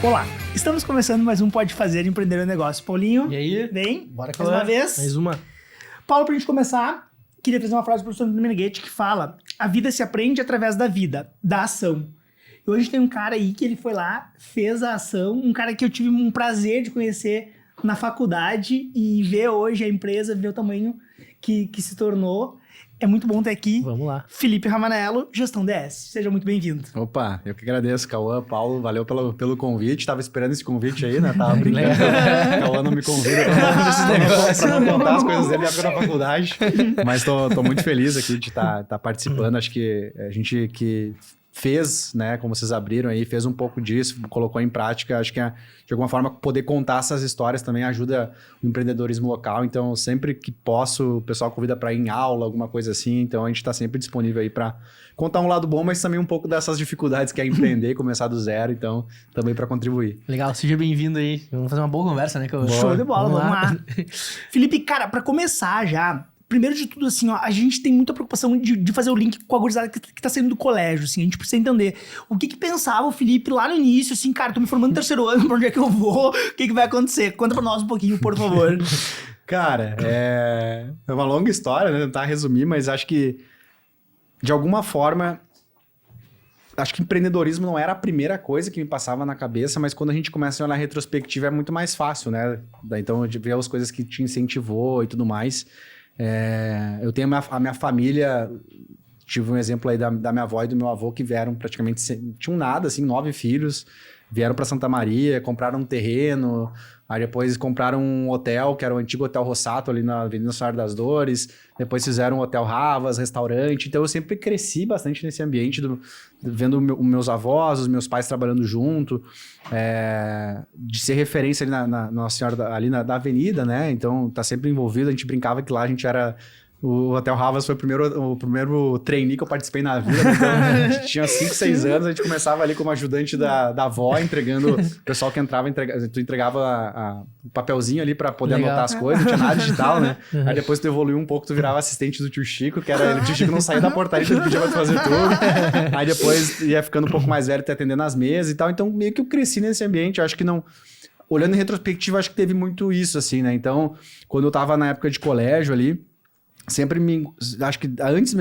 Olá, estamos começando mais um Pode Fazer Empreender um Negócio. Paulinho, E aí? vem, Bora mais uma vez. Mais uma. Paulo, pra gente começar, queria trazer uma frase do professor Meneghetti que fala: a vida se aprende através da vida, da ação. E hoje tem um cara aí que ele foi lá, fez a ação, um cara que eu tive um prazer de conhecer na faculdade e ver hoje a empresa, ver o tamanho que se tornou. É muito bom ter aqui. Vamos lá. Felipe Ramanello, Gestão DS. Seja muito bem-vindo. Opa, eu que agradeço, Cauã, Paulo, valeu pelo convite. Tava esperando esse convite aí, né? Tava brincando. Cauã não me convida pra não contar as coisas dele na faculdade. Mas tô muito feliz aqui de estar participando. Acho que a gente que fez, né, como vocês abriram aí, fez um pouco disso, colocou em prática. Acho que de alguma forma poder contar essas histórias também ajuda o empreendedorismo local. Então, sempre que posso, o pessoal convida para ir em aula, alguma coisa assim. Então, a gente está sempre disponível aí para contar um lado bom, mas também um pouco dessas dificuldades que é empreender, começar do zero. Então, também para contribuir. Legal, seja bem-vindo aí. Vamos fazer uma boa conversa, né? Show de bola, vamos lá. Felipe, cara, para começar já... Primeiro de tudo, assim, ó, a gente tem muita preocupação de fazer o link com a gurizada que tá saindo do colégio, assim, a gente precisa entender o que pensava o Felipe lá no início, assim, cara, tô me formando no terceiro ano, pra onde é que eu vou, o que vai acontecer? Conta pra nós um pouquinho, por favor. Cara, é uma longa história, né, tentar resumir, mas acho que, de alguma forma, acho que empreendedorismo não era a primeira coisa que me passava na cabeça, mas quando a gente começa a olhar a retrospectiva é muito mais fácil, né, então de ver as coisas que te incentivou e tudo mais. Eu tenho a minha família, tive um exemplo aí da minha avó e do meu avô que vieram praticamente, tinham nada, assim, 9 filhos, vieram para Santa Maria, compraram um terreno, aí depois compraram um hotel, que era o antigo Hotel Rossato ali na Avenida Senhora das Dores, depois fizeram o Hotel Ravas, restaurante, então eu sempre cresci bastante nesse ambiente, vendo os meus avós, os meus pais trabalhando junto, de ser referência ali na Nossa Senhora, ali na avenida, né, então tá sempre envolvido, a gente brincava que lá a gente era... O Hotel Ravas foi o primeiro trainee que eu participei na vida, então a gente tinha 5, 6 anos, a gente começava ali como ajudante da avó, entregando, o pessoal que entrava, tu entregava o papelzinho ali pra poder anotar as coisas, não tinha nada digital, né? Aí depois tu evoluiu um pouco, tu virava assistente do tio Chico, que era, o tio Chico não saía da portaria, ele pedia pra tu fazer tudo. Aí depois ia ficando um pouco mais velho, te atendendo nas mesas e tal, então meio que eu cresci nesse ambiente, eu acho que não... Olhando em retrospectiva, acho que teve muito isso, assim, né? Então, quando eu tava na época de colégio ali, sempre acho que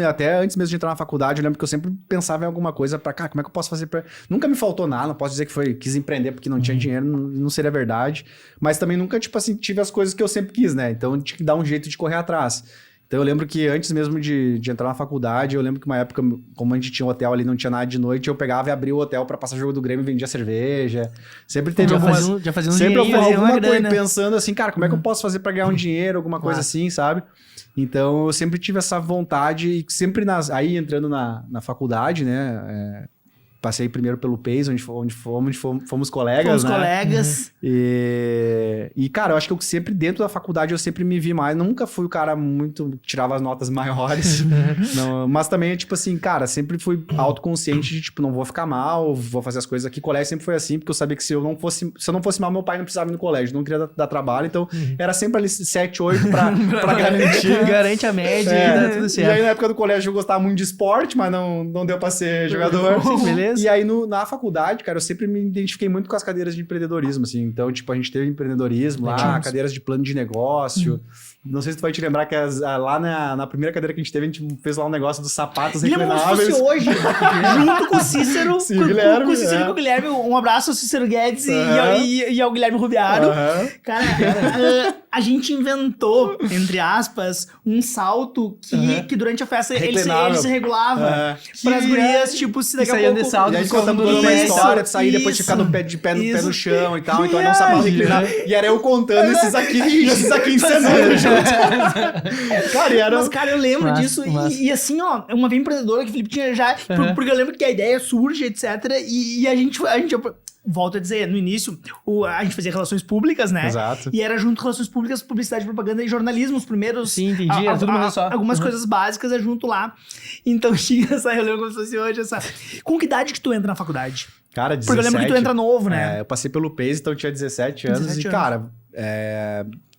até antes mesmo de entrar na faculdade, eu lembro que eu sempre pensava em alguma coisa pra, cara, como é que eu posso fazer pra... Nunca me faltou nada, não posso dizer que quis empreender porque não tinha dinheiro, não seria verdade, mas também nunca, tipo assim, tive as coisas que eu sempre quis, né? Então, tinha que dar um jeito de correr atrás. Então, eu lembro que antes mesmo de entrar na faculdade, eu lembro que uma época, como a gente tinha um hotel ali, não tinha nada de noite, eu pegava e abria o hotel pra passar jogo do Grêmio e vendia cerveja. Sempre teve Já fazia um sempre alguma coisa grana. pensando assim, cara, como é que eu posso fazer pra ganhar um dinheiro, alguma coisa assim, sabe? Então, eu sempre tive essa vontade e sempre aí entrando na faculdade, né? Passei primeiro pelo PES, onde fomos colegas, né? Colegas. E, cara, eu acho que eu sempre, dentro da faculdade, eu sempre me vi mais. Nunca fui o cara muito... Tirava as notas maiores. Não, mas também, tipo assim, cara, sempre fui autoconsciente de, tipo, não vou ficar mal, vou fazer as coisas aqui. Colégio sempre foi assim, porque eu sabia que se eu não fosse mal, meu pai não precisava ir no colégio. Não queria dar trabalho. Então, era sempre ali 7, 8 pra garantir. Garante a média e dá tudo certo. E aí, na época do colégio, eu gostava muito de esporte, mas não deu pra ser jogador. Sim, beleza. E aí, na faculdade, cara, eu sempre me identifiquei muito com as cadeiras de empreendedorismo, assim. Então, tipo, a gente teve empreendedorismo lá, cadeiras de plano de negócio. Não sei se tu vai te lembrar que lá na primeira cadeira que a gente teve, a gente fez lá um negócio dos sapatos reclináveis. Se hoje, junto com o Cícero, Sim, Guilherme, com o Cícero e com o Guilherme. Um abraço ao Cícero Guedes e ao Guilherme Rubiaro. Cara, a gente inventou, entre aspas, um salto que durante a festa ele se regulava para as gurias, tipo, se daqui a pouco... de salto, e aí contando uma história de sair depois de ficar de pé no chão e tal. Então era um sapato reclinável. E era eu contando esses aqui encenando junto. Cara, Mas, cara, eu lembro disso. E assim, ó, uma vez empreendedora que o Felipe tinha já... Porque eu lembro que a ideia surge, etc. E a gente volto a dizer, no início, a gente fazia relações públicas, né? Exato. E era junto relações públicas, publicidade, propaganda e jornalismo, os primeiros... Sim, entendi, era tudo uma só. Algumas coisas básicas junto lá. Então tinha essa reunião como se fosse hoje, Com que idade que tu entra na faculdade? Cara, 17. Porque eu lembro que tu entra novo, né? Eu passei pelo PES, então eu tinha 17 anos. E, cara,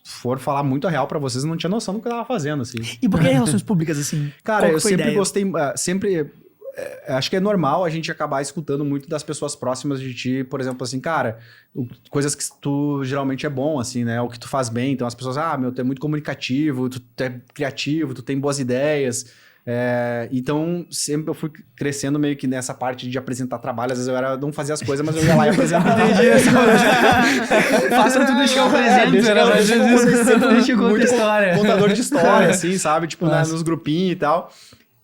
for falar muito a real pra vocês, eu não tinha noção do que eu tava fazendo, assim. E por que relações públicas, assim? Cara, eu sempre ideia? gostei... sempre... acho que é normal a gente acabar escutando muito das pessoas próximas de ti, por exemplo, assim, cara, coisas que tu geralmente é bom, assim, né? O que tu faz bem. Então as pessoas, tu é muito comunicativo, tu é criativo, tu tem boas ideias. Então, sempre eu fui crescendo meio que nessa parte de apresentar trabalho. Às vezes eu não fazia as coisas, mas eu ia lá e apresentava. Faça tudo deixar eu apresento, deixa eu contar a história. Contador de história, assim, sabe? Tipo, nos grupinhos e tal.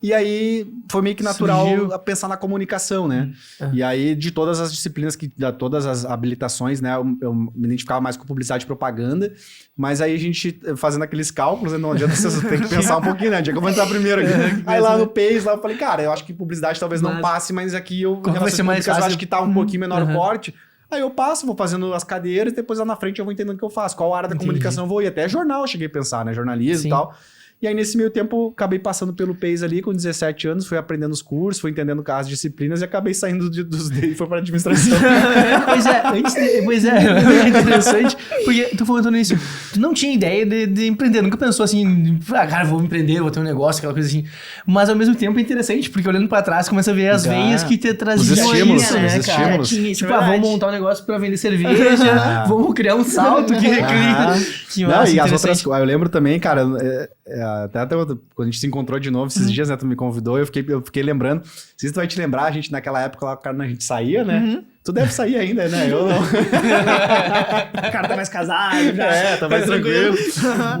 E aí, foi meio que natural pensar na comunicação, né? E aí, de todas as disciplinas, de todas as habilitações, né? Eu me identificava mais com publicidade e propaganda. Mas aí, a gente, fazendo aqueles cálculos, né, não adianta você ter que pensar um pouquinho, né? Onde é que eu vou entrar primeiro aqui? Aí lá no PACE, lá eu falei, cara, eu acho que publicidade talvez não passe, mas aqui eu... Como vai ser mais fácil? Eu acho que tá um pouquinho menor o corte. Aí eu passo, vou fazendo as cadeiras, e depois lá na frente eu vou entendendo o que eu faço. Qual área da comunicação eu vou ir. Até jornal eu cheguei a pensar, né? Jornalismo e tal. E aí, nesse meio tempo, acabei passando pelo PACE ali com 17 anos, fui aprendendo os cursos, fui entendendo as disciplinas e acabei saindo dos DEI e foi para administração. Pois é interessante, porque tu falando nisso, tu não tinha ideia de empreender, nunca pensou assim, cara, vou empreender, vou ter um negócio, aquela coisa assim. Mas ao mesmo tempo é interessante, porque olhando pra trás, começa a ver as veias que te traziam estímulos, né, os cara? estímulos. Tipo, vamos montar um negócio pra vender cerveja, vamos criar um salto que não, e as outras coisas, eu lembro também, cara, até quando a gente se encontrou de novo esses dias, né, tu me convidou, eu fiquei lembrando, se tu vai te lembrar, a gente naquela época lá, quando a gente saía, né, tu deve sair ainda, né, eu não. O cara tá mais casado já. Tá mais tranquilo.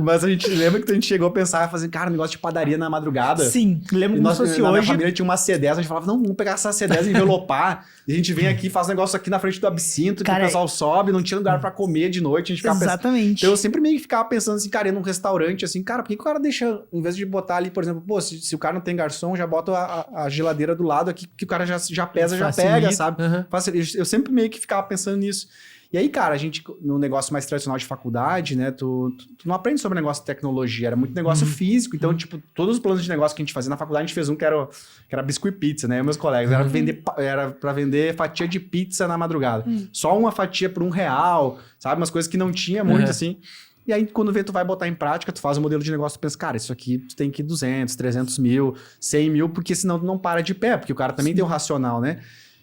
Mas a gente lembra que a gente chegou a pensar, fazer, cara, um negócio de padaria na madrugada. Sim, lembro como se fosse na hoje. minha família tinha uma C10, a gente falava, não, vamos pegar essa C10 e envelopar, e a gente vem aqui, faz um negócio aqui na frente do absinto, que o pessoal sobe, não tinha lugar pra comer de noite, a gente ficava Exatamente. Então eu sempre meio que ficava pensando assim, cara, ia num restaurante, assim, cara, por que o cara deixa, em vez de botar ali, por exemplo, pô, se o cara não tem garçom, já bota a geladeira do lado aqui, que o cara já pesa, já pega, sabe? Eu sempre meio que ficava pensando nisso. E aí, cara, a gente, no negócio mais tradicional de faculdade, né, tu não aprende sobre negócio de tecnologia, era muito negócio físico, então, tipo, todos os planos de negócio que a gente fazia na faculdade, a gente fez um que era biscuit pizza, né, meus colegas, era pra vender fatia de pizza na madrugada, só uma fatia por R$1, sabe, umas coisas que não tinha muito, assim. E aí, quando tu vai botar em prática, tu faz o modelo de negócio, tu pensa, cara, isso aqui tu tem que ir 200, 300 mil, 100 mil, porque senão tu não para de pé, porque o cara também tem um racional, né?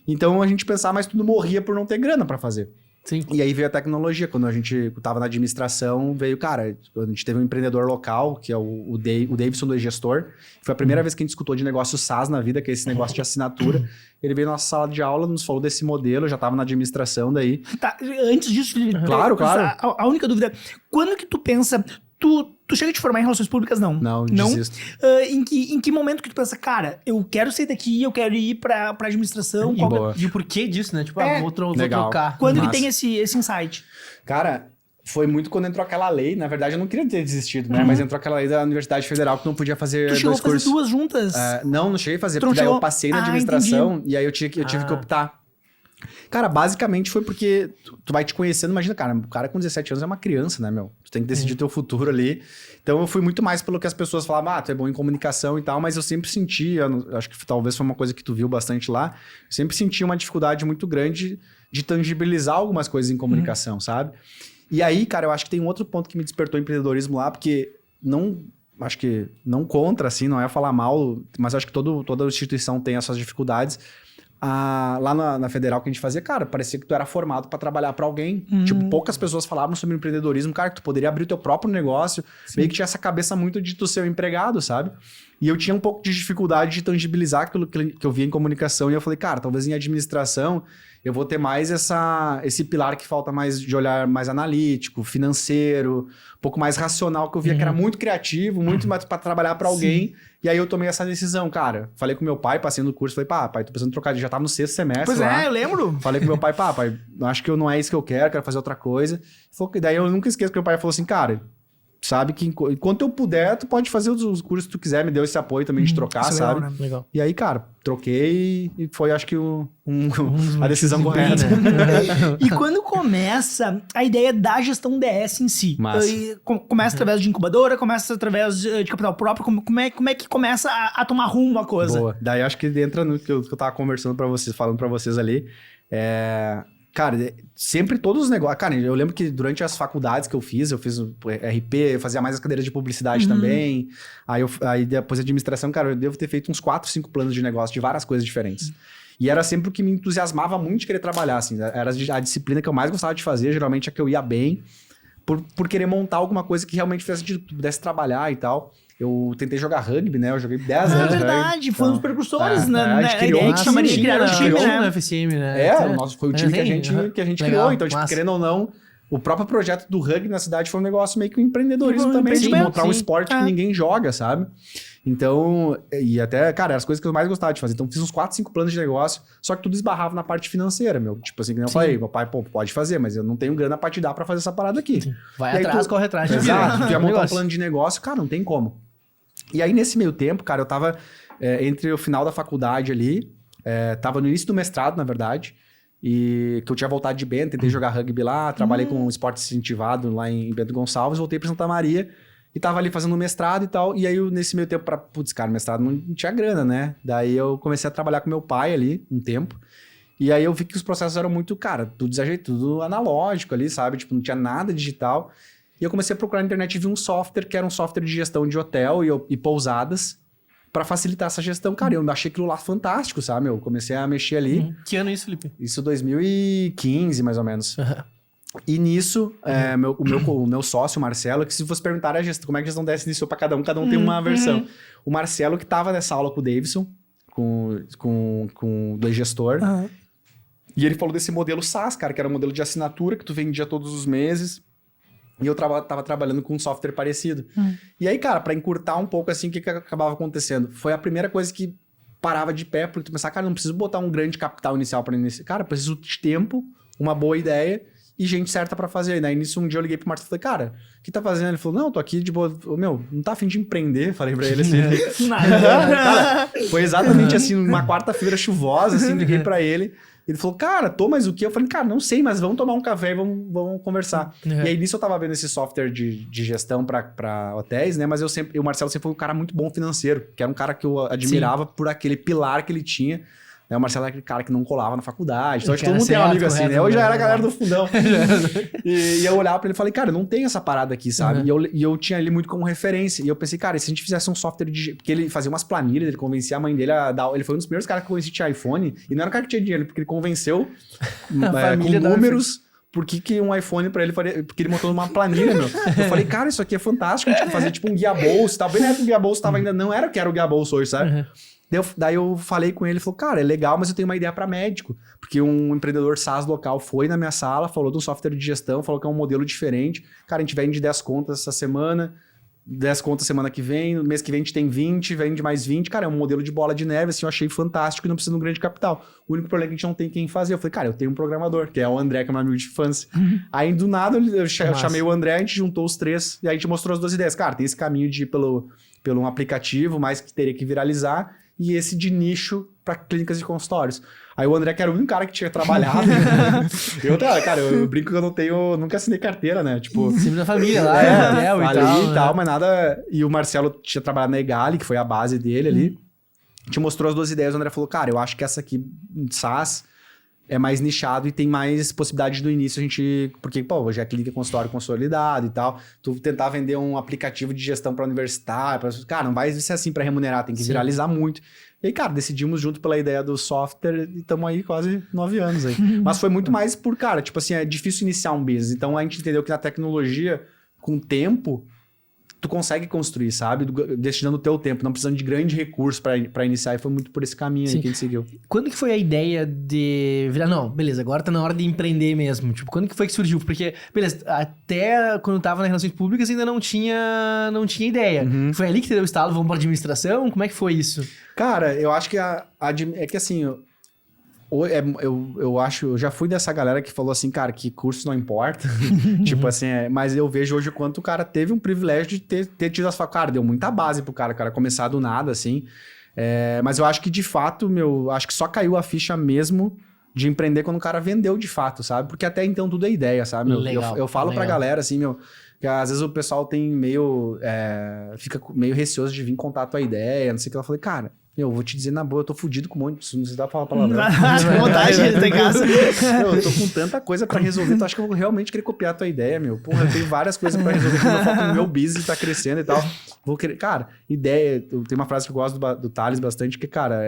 Então, a gente pensava, mas tudo morria por não ter grana pra fazer. Sim. E aí veio a tecnologia. Quando a gente tava na administração, veio, cara, a gente teve um empreendedor local, que é o Davidson do E-Gestor. Foi a primeira vez que a gente escutou de negócio SaaS na vida, que é esse negócio de assinatura. Ele veio na nossa sala de aula, nos falou desse modelo, já tava na administração daí. Tá, antes disso, Felipe, Claro. A única dúvida, quando que tu pensa... Tu chega a te formar em relações públicas, não? Não, desisto. Em que momento que tu pensa, cara, eu quero sair daqui, eu quero ir pra administração? E o porquê disso, né? Tipo, vou legal. trocar. Quando que tem esse insight? Cara, foi muito quando entrou aquela lei. Na verdade, eu não queria ter desistido, né? Mas entrou aquela lei da Universidade Federal que não podia fazer Tu chegou dois a fazer cursos. duas juntas? Não cheguei a fazer, Tu não porque daí chegou? eu passei na administração e aí eu tive que optar. Cara, basicamente foi porque tu vai te conhecendo, imagina, cara, o cara com 17 anos é uma criança, né, meu? Tu tem que decidir o teu futuro ali. Então eu fui muito mais pelo que as pessoas falavam, tu é bom em comunicação e tal, mas eu sempre senti, acho que talvez foi uma coisa que tu viu bastante lá, eu sempre senti uma dificuldade muito grande de tangibilizar algumas coisas em comunicação, sabe? E aí, cara, eu acho que tem um outro ponto que me despertou o empreendedorismo lá, porque acho que não contra, assim, não é falar mal, mas acho que toda instituição tem as suas dificuldades. Lá na Federal que a gente fazia, cara, parecia que tu era formado pra trabalhar pra alguém. Tipo, poucas pessoas falavam sobre empreendedorismo, cara, que tu poderia abrir o teu próprio negócio. Sim. Meio que tinha essa cabeça muito de tu ser um empregado, sabe? E eu tinha um pouco de dificuldade de tangibilizar aquilo que eu via em comunicação. E eu falei, cara, talvez em administração eu vou ter mais esse pilar que falta mais de olhar mais analítico, financeiro, um pouco mais racional, que eu via que era muito criativo, muito mais pra trabalhar pra alguém. Sim. E aí eu tomei essa decisão, cara. Falei com meu pai, passei no curso, falei, pai, tô precisando trocar, já tava no 6º semestre. Pois lá. Eu lembro. Falei com meu pai, pai, acho que não é isso que eu quero fazer outra coisa. Daí eu nunca esqueço que meu pai falou assim, cara, sabe que enquanto eu puder, tu pode fazer os cursos que tu quiser, me deu esse apoio também de trocar, sabe? Legal, né? Legal. E aí, cara, troquei e foi, acho que, a decisão correta. E quando começa a ideia da gestão DS em si? Começa através de incubadora, começa através de capital próprio, como é que começa a tomar rumo a coisa? Boa. Daí acho que entra no que eu tava conversando pra vocês, falando pra vocês ali, Cara, sempre todos os negócios... Cara, eu lembro que durante as faculdades que eu fiz o RP, eu fazia mais as cadeiras de publicidade também. Aí depois administração, cara, eu devo ter feito uns 4, 5 planos de negócio de várias coisas diferentes. E era sempre o que me entusiasmava muito de querer trabalhar, assim. Era a disciplina que eu mais gostava de fazer, geralmente a que eu ia bem, por querer montar alguma coisa que realmente fizesse sentido, que tu pudesse trabalhar e tal. Eu tentei jogar rugby, né? Eu joguei 10 anos. É verdade, foi um dos precursores, né? A gente criou ideia um que chamaria de time, criar um time, né? na FSM, né? Foi o time que a gente Legal, criou. Então, tipo, massa. querendo ou não, o próprio projeto do rugby na cidade foi um negócio meio que um empreendedorismo Um também, de empreendimento, mostrar um sim. esporte que ninguém joga, sabe? Então, e até, cara, eram as coisas que eu mais gostava de fazer. Então, fiz uns 4, 5 planos de negócio, só que tudo esbarrava na parte financeira, meu. Tipo assim, que nem eu falei, meu pai, pô, pode fazer, mas eu não tenho grana pra te dar pra fazer essa parada aqui. Vai E aí atrás, tu- corre atrás. Exato, tu ia montar um Negócio. plano de negócio, cara, não tem como. E aí, nesse meio tempo, cara, eu tava entre o final da faculdade ali, tava no início do mestrado, na verdade, e que eu tinha voltado de Bento, tentei jogar rugby lá, trabalhei com esporte incentivado lá em Bento Gonçalves, voltei pra Santa Maria e tava ali fazendo mestrado e tal, e aí nesse meio tempo, putz, cara, mestrado não tinha grana, né? Daí eu comecei a trabalhar com meu pai ali, um tempo, e aí eu vi que os processos eram muito, cara, tudo desajeitado, tudo analógico ali, sabe? Tipo, não tinha nada digital. E eu comecei a procurar na internet e vi um software que era um software de gestão de hotel e pousadas para facilitar essa gestão. Cara, eu achei aquilo lá fantástico, sabe? Eu comecei a mexer ali. Que ano é isso, Felipe? Isso 2015, mais ou menos. E nisso, o meu sócio, o Marcelo, que se você perguntar como é que a gestão dessa iniciou para cada um tem uma versão. O Marcelo, que tava nessa aula com o Davidson, do gestor, e ele falou desse modelo SaaS, cara, que era um modelo de assinatura que tu vendia todos os meses. E eu tava trabalhando com um software parecido. E aí, cara, pra encurtar um pouco assim, o que acabava acontecendo? Foi a primeira coisa que parava de pé, porque tu pensava, cara, não preciso botar um grande capital inicial pra iniciar. Cara, preciso de tempo, uma boa ideia e gente certa pra fazer. E daí, nisso, um dia eu liguei pro Marcelo e falei, cara, o que tá fazendo? Ele falou, não, tô aqui de boa. Meu, não tá a fim de empreender? Falei pra ele assim. Cara, foi exatamente assim, uma quarta-feira chuvosa, assim, liguei pra ele. Ele falou, cara, mas o que? Eu falei, cara, não sei, mas vamos tomar um café e vamos conversar. E aí, nisso eu tava vendo esse software de gestão pra hotéis, né? Mas o Marcelo sempre foi um cara muito bom financeiro, que era um cara que eu admirava por aquele pilar que ele tinha. Né? O Marcelo era aquele cara que não colava na faculdade. Então, acho que todo mundo tem um amigo assim, né? Eu já era a galera do fundão. E eu olhava pra ele e falei, cara, não tem essa parada aqui, sabe? E eu tinha ele muito como referência. E eu pensei, cara, e se a gente fizesse um software de... Porque ele fazia umas planilhas, ele convencia a mãe dele a dar... Ele foi um dos primeiros caras que convencia tinha iPhone. E não era um cara que tinha dinheiro, porque ele convenceu com números... Por que um iPhone pra ele faria... Porque ele montou uma planilha, meu. Eu falei, cara, isso aqui é fantástico. A gente fazer tipo um guia-bolso e tal. Bem na época o guia-bolso tava ainda... Não era o que era o guia-bolso hoje, sabe? Daí eu falei com ele, ele falou, cara, é legal, mas eu tenho uma ideia para médico. Porque um empreendedor SaaS local foi na minha sala, falou de um software de gestão, falou que é um modelo diferente. Cara, a gente vende 10 contas essa semana, 10 contas semana que vem, no mês que vem a gente tem 20, vende mais 20. Cara, é um modelo de bola de neve, assim, eu achei fantástico e não precisa de um grande capital. O único problema é que a gente não tem quem fazer. Eu falei, cara, eu tenho um programador, que é o André, que é meu amigo de infância. Aí, do nada, eu chamei o André, a gente juntou os três e aí a gente mostrou as duas ideias. Cara, tem esse caminho de ir pelo um aplicativo, mas que teria que viralizar, e esse de nicho para clínicas e consultórios. Aí o André, que era o único cara que tinha trabalhado. eu brinco que eu nunca assinei carteira, né? Tipo, sempre da família lá, hotel e tal, mas nada. E o Marcelo tinha trabalhado na Egali, que foi a base dele ali. Te mostrou as duas ideias. O André falou, cara, eu acho que essa aqui, SaaS, é mais nichado e tem mais possibilidade no início a gente... Porque, pô, hoje é clínica consultório consolidado e tal. Tu tentar vender um aplicativo de gestão para universitário, cara, não vai ser assim para remunerar, tem que viralizar muito. E aí, cara, decidimos junto pela ideia do software e estamos aí quase 9 anos aí. Mas foi muito mais por, cara, tipo assim, é difícil iniciar um business. Então a gente entendeu que na tecnologia, com o tempo, tu consegue construir, sabe? Destinando o teu tempo, não precisando de grande recurso para iniciar. E foi muito por esse caminho aí que a gente seguiu. Quando que foi a ideia de virar... Não, beleza, agora tá na hora de empreender mesmo. Tipo, quando que foi que surgiu? Porque, beleza, até quando eu tava nas relações públicas ainda não tinha ideia. Foi ali que te deu o estalo, vamos pra administração? Como é que foi isso? Cara, eu acho que é que assim... Eu já fui dessa galera que falou assim, cara, que curso não importa. Tipo assim, mas eu vejo hoje o quanto o cara teve um privilégio de ter tido as faculdades. Cara, deu muita base pro cara começar do nada, assim. Mas eu acho que, de fato, acho que só caiu a ficha mesmo de empreender quando o cara vendeu de fato, sabe? Porque até então tudo é ideia, sabe? Eu falo pra galera, assim, que às vezes o pessoal tem fica meio receoso de vir contar a tua ideia, não sei o que. Eu falei, cara, Eu vou te dizer na boa, eu tô fudido com um monte de... Não sei se dá pra falar palavrão. Com vontade, tá em casa. Eu tô com tanta coisa pra resolver, tu acha que eu vou realmente querer copiar a tua ideia, meu? Porra, eu tenho várias coisas pra resolver, quando eu foco no meu business, tá crescendo e tal. Vou querer... Cara, ideia... Tem uma frase que eu gosto do Thales bastante, que, cara,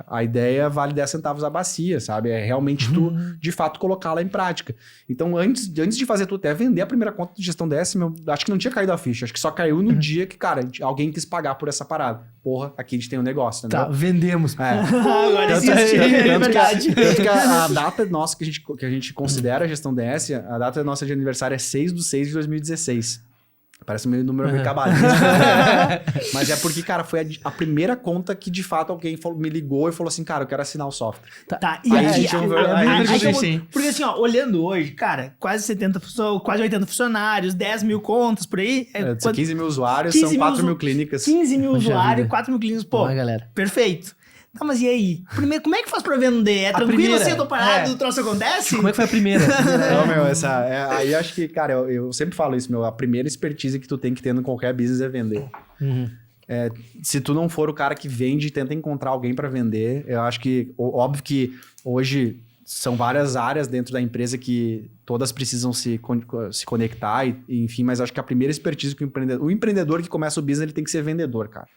a ideia vale 10 centavos a bacia, sabe? É realmente tu, de fato, colocá-la em prática. Então, antes de fazer tu até vender a primeira conta de gestão DS, meu, acho que não tinha caído a ficha. Acho que só caiu no dia que, cara, alguém quis pagar por essa parada. Porra, aqui a gente tem um negócio, entendeu? Tá, vendemos. Agora Tanto, existe, é tanto verdade. que a data nossa que a gente considera a gestão DS, a data nossa de aniversário é 6/6/2016. Parece meio número meio cabalístico. Mas é porque, cara, foi a primeira conta que, de fato, alguém me ligou e falou assim, cara, eu quero assinar o software. Tá, Aí a gente porque assim, ó, olhando hoje, cara, quase 70 pessoas, quase 80 funcionários, 10 mil contas por aí. 15 mil usuários, 15 são 4 mil clínicas. 15 mil Poxa usuários, vida. 4 mil clínicas, pô, Boa, galera. perfeito. Tá, mas e aí? Primeiro, como é que faz pra vender? É tranquilo primeira, assim, eu tô parado, o troço acontece? Como é que foi a primeira? Não, meu, aí acho que, cara, eu sempre falo isso, meu, a primeira expertise que tu tem que ter em qualquer business é vender. Se tu não for o cara que vende e tenta encontrar alguém pra vender, eu acho que, óbvio que hoje são várias áreas dentro da empresa que todas precisam se conectar, enfim, mas acho que a primeira expertise que o empreendedor que começa o business, ele tem que ser vendedor, cara.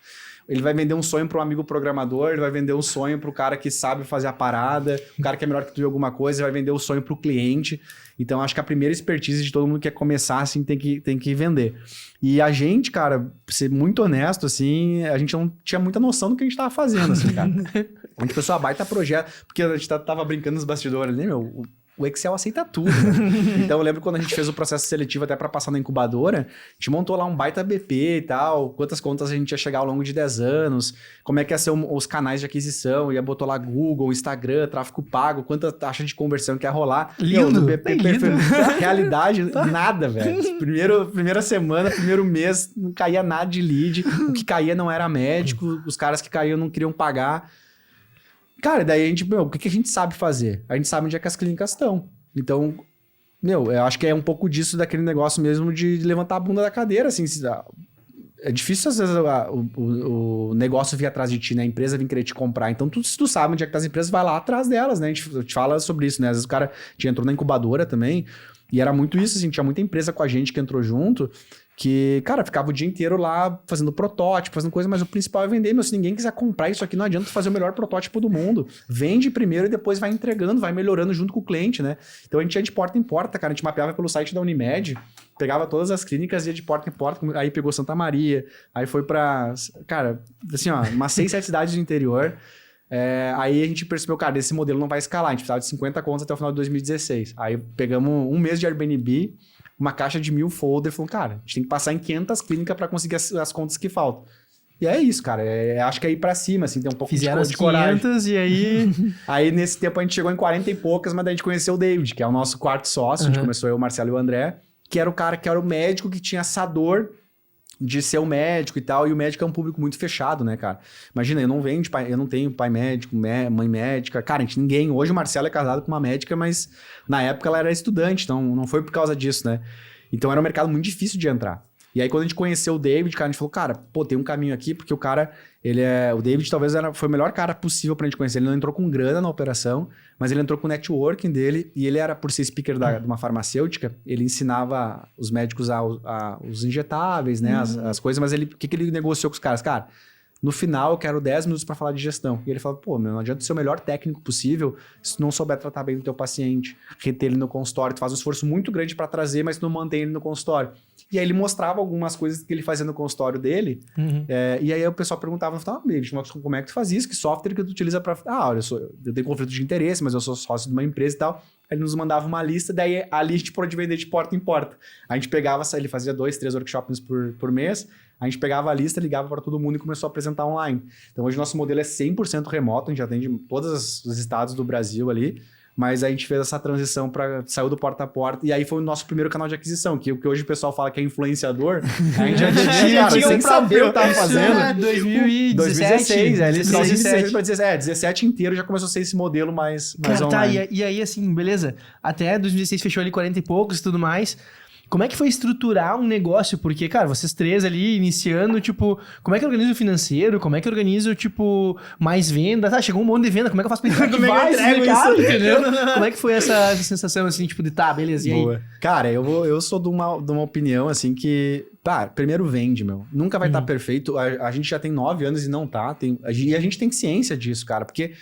Ele vai vender um sonho para um amigo programador, ele vai vender um sonho para o cara que sabe fazer a parada, o cara que é melhor que tu em alguma coisa, ele vai vender o sonho para o cliente. Então, acho que a primeira expertise de todo mundo que quer começar, assim, tem que vender. E a gente, cara, pra ser muito honesto, assim, a gente não tinha muita noção do que a gente tava fazendo, assim, cara. A gente pensou, baita projeto, porque a gente tava brincando nos bastidores ali, meu... O Excel aceita tudo, né? Então eu lembro quando a gente fez o processo seletivo até para passar na incubadora, a gente montou lá um baita BP e tal, quantas contas a gente ia chegar ao longo de 10 anos, como é que ia ser os canais de aquisição, ia botar lá Google, Instagram, tráfego pago, quanta taxa de conversão que ia rolar. Lindo, No BP lindo. perfeito. A realidade, nada, velho. Primeira semana, primeiro mês, não caía nada de lead, o que caía não era médico, os caras que caíam não queriam pagar. Cara, daí a gente, meu, o que a gente sabe fazer? A gente sabe onde é que as clínicas estão. Então, meu, eu acho que é um pouco disso daquele negócio mesmo de levantar a bunda da cadeira, assim. É difícil, às vezes, o negócio vir atrás de ti, né? A empresa vir querer te comprar. Então, se tu sabe onde é que tá as empresas, vai lá atrás delas, né? A gente fala sobre isso, né? Às vezes o cara entrou na incubadora também, e era muito isso, assim, tinha muita empresa com a gente que entrou junto, que, cara, ficava o dia inteiro lá fazendo protótipo, fazendo coisa, mas o principal é vender, meu. Se ninguém quiser comprar isso aqui, não adianta fazer o melhor protótipo do mundo. Vende primeiro e depois vai entregando, vai melhorando junto com o cliente, né? Então a gente ia de porta em porta, cara. A gente mapeava pelo site da Unimed, pegava todas as clínicas, ia de porta em porta, aí pegou Santa Maria, aí foi pra, cara, assim, ó, umas 6, 7 cidades do interior. Aí a gente percebeu, cara, esse modelo não vai escalar. A gente precisava de 50 contas até o final de 2016. Aí pegamos um mês de Airbnb, uma caixa de 1000 folder, e falou, cara, a gente tem que passar em 500 clínicas para conseguir as contas que faltam. E é isso, cara. Acho que é ir pra cima, assim, tem um pouco Fizeram de coragem. 500 e aí... Aí, nesse tempo, a gente chegou em 40 e poucas, mas daí a gente conheceu o David, que é o nosso quarto sócio. A gente começou eu, o Marcelo e o André, que era o cara que era o médico que tinha essa dor de ser o médico e tal, e o médico é um público muito fechado, né, cara? Imagina, eu não tenho pai médico, mãe médica, cara, ninguém. Hoje o Marcelo é casado com uma médica, mas na época ela era estudante, então não foi por causa disso, né? Então era um mercado muito difícil de entrar. E aí quando a gente conheceu o David, cara, a gente falou, cara, pô, tem um caminho aqui, porque o cara, o David talvez foi o melhor cara possível pra gente conhecer. Ele não entrou com grana na operação, mas ele entrou com o networking dele, e ele era, por ser speaker de uma farmacêutica, ele ensinava os médicos os injetáveis, né, as coisas, mas o que ele negociou com os caras? Cara, no final eu quero 10 minutos pra falar de gestão. E ele falou, pô, meu, não adianta ser o melhor técnico possível se tu não souber tratar bem do teu paciente, reter ele no consultório, tu faz um esforço muito grande pra trazer, mas tu não mantém ele no consultório. E aí ele mostrava algumas coisas que ele fazia no consultório dele, e aí o pessoal perguntava, David, como é que tu faz isso? Que software que tu utiliza pra... olha, eu tenho conflito de interesse, mas eu sou sócio de uma empresa e tal. Aí ele nos mandava uma lista, daí ali a gente pôde vender de porta em porta. A gente pegava, ele fazia 2, 3 workshops por mês, a gente pegava a lista, ligava para todo mundo e começou a apresentar online. Então hoje nosso modelo é 100% remoto, a gente atende todos os estados do Brasil ali, mas a gente fez essa transição saiu do porta a porta, e aí foi o nosso primeiro canal de aquisição, que hoje o pessoal fala que é influenciador, a gente já tinha, sem saber o que tava fazendo. 2016, 17 inteiro já começou a ser esse modelo mais cara, online. Tá, e aí assim, beleza, até 2016 fechou ali 40 e poucos e tudo mais. como é que foi estruturar um negócio? Porque, cara, vocês três ali iniciando, tipo, como é que eu organizo o financeiro? Como é que eu organizo, tipo, mais vendas? Ah, chegou um monte de venda, como é que eu faço pra Como é que eu incentivar esse entrego mercado, isso? entendeu? Como é que foi essa sensação, assim, tipo, de tá, beleza, e aí? Boa. Cara, eu sou de uma opinião, assim, que... Tá, primeiro vende, meu. Nunca vai estar perfeito. A gente já tem 9 anos e não tá. E a gente tem ciência disso, cara. Porque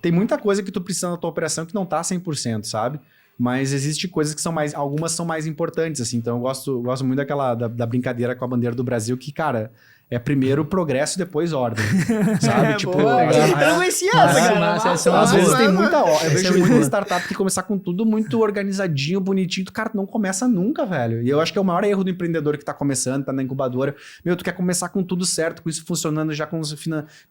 tem muita coisa que tu precisa na tua operação que não tá 100%, sabe? Mas existe coisas que são mais... Algumas são mais importantes, assim. Então eu gosto muito da brincadeira com a bandeira do Brasil, que, cara... É primeiro progresso e depois ordem, sabe? Tipo, boa. Eu não conhecia essa, cara. às vezes tem muita ordem. Eu Essa é vejo muito muita boa. startup que começar com tudo muito organizadinho, bonitinho. Cara, tu não começa nunca, velho. E eu acho que é o maior erro do empreendedor que tá começando, tá na incubadora. Meu, tu quer começar com tudo certo, com isso funcionando, já com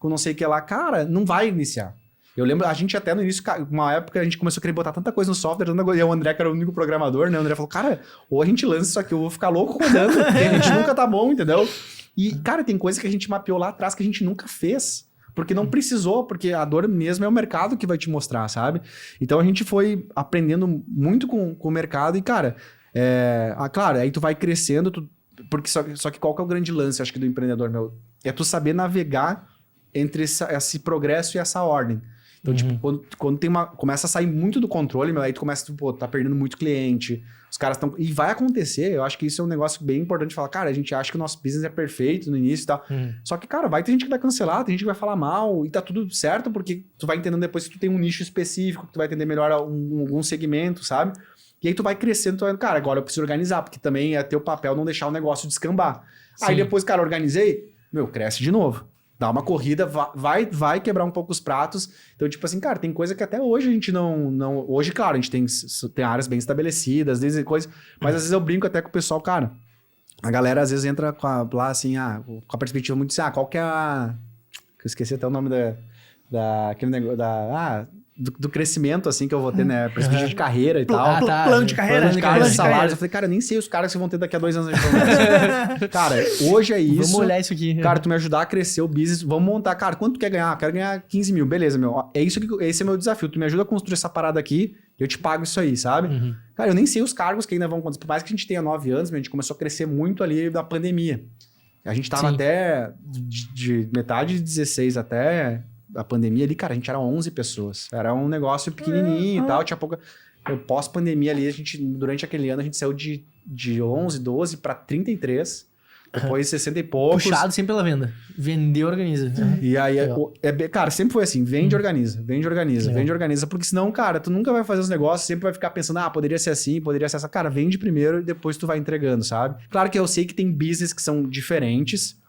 não sei o que lá. Cara, não vai iniciar. Eu lembro, a gente até no início, uma época, a gente começou a querer botar tanta coisa no software, e o André, que era o único programador, né? O André falou, cara, ou a gente lança isso aqui, eu vou ficar louco rodando, porque a gente nunca tá bom, entendeu? E, cara, tem coisa que a gente mapeou lá atrás que a gente nunca fez. Porque não precisou, porque a dor mesmo é o mercado que vai te mostrar, sabe? Então a gente foi aprendendo muito com o mercado e, cara, claro, aí tu vai crescendo, porque só que qual que é o grande lance, acho que, do empreendedor, meu? É tu saber navegar entre esse progresso e essa ordem. Então, tipo, quando começa a sair muito do controle, meu, aí tu começa, pô, tá perdendo muito cliente, os caras estão... E vai acontecer, eu acho que isso é um negócio bem importante de falar, cara, a gente acha que o nosso business é perfeito no início e tal. Só que, cara, vai ter gente que vai cancelar, tem gente que vai falar mal, e tá tudo certo, porque tu vai entendendo depois que tu tem um nicho específico, que tu vai entender melhor algum segmento, sabe? E aí tu vai crescendo, tu vai, cara, agora eu preciso organizar, porque também é teu papel não deixar o negócio descambar. Sim. Aí depois, cara, organizei, meu, cresce de novo. Dá uma corrida, vai quebrar um pouco os pratos. Então, tipo assim, cara, tem coisa que até hoje a gente não... Hoje, claro, a gente tem áreas bem estabelecidas, desde coisa, mas às vezes eu brinco até com o pessoal, cara, a galera às vezes entra lá assim, com a perspectiva muito assim, qual que é a... Eu esqueci até o nome aquele negócio, do crescimento, assim, que eu vou ter, né? Perspectiva de carreira e tal. Plano de carreira. Plano de carreira, salários. Eu falei, cara, eu nem sei os caras que vão ter daqui a 2 anos. Cara, hoje é isso. Vamos olhar isso aqui. Cara, tu me ajudar a crescer o business, vamos montar. Cara, quanto tu quer ganhar? Quero ganhar 15 mil. Beleza, meu. Esse é meu desafio. Tu me ajuda a construir essa parada aqui, eu te pago isso aí, sabe? Cara, eu nem sei os cargos que ainda vão acontecer. Por mais que a gente tenha 9 anos, a gente começou a crescer muito ali da pandemia. A gente tava até de metade de 16 até a pandemia ali, cara, a gente era 11 pessoas. Era um negócio pequenininho e tal, tinha pouca... Pós-pandemia ali, durante aquele ano, a gente saiu de 11, 12 para 33, depois 60 e poucos. Puxado sempre pela venda. Vender, organiza. E aí, cara, sempre foi assim, vende, organiza, vende, organiza, vende, organiza, porque senão, cara, tu nunca vai fazer os negócios, sempre vai ficar pensando, poderia ser assim, poderia ser essa. Cara, vende primeiro e depois tu vai entregando, sabe? Claro que eu sei que tem business que são diferentes,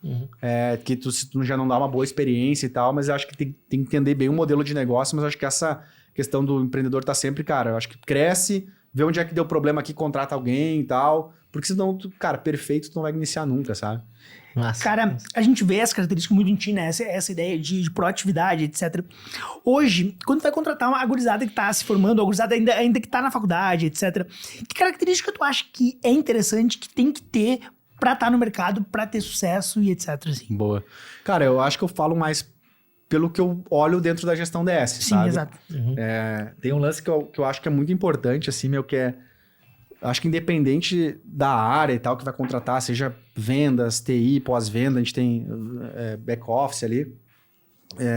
que tu já não dá uma boa experiência e tal, mas eu acho que tem que entender bem o modelo de negócio, mas eu acho que essa questão do empreendedor tá sempre, cara, eu acho que cresce, vê onde é que deu problema aqui, contrata alguém e tal, porque senão, cara, perfeito tu não vai iniciar nunca, sabe? Massa. Cara, a gente vê essa característica muito em ti, né? Essa ideia de proatividade, etc. Hoje, quando tu vai contratar uma gurizada que tá se formando, a gurizada ainda que tá na faculdade, etc. Que característica tu acha que é interessante, que tem que ter pra estar no mercado, pra ter sucesso e etc. Assim? Boa. Cara, eu acho que eu falo mais pelo que eu olho dentro da gestão DS, Sim, sabe? exato. Tem um lance que eu acho que é muito importante, assim, meu, que é... Acho que independente da área e tal que vai contratar, seja vendas, TI, pós-venda, a gente tem back-office ali,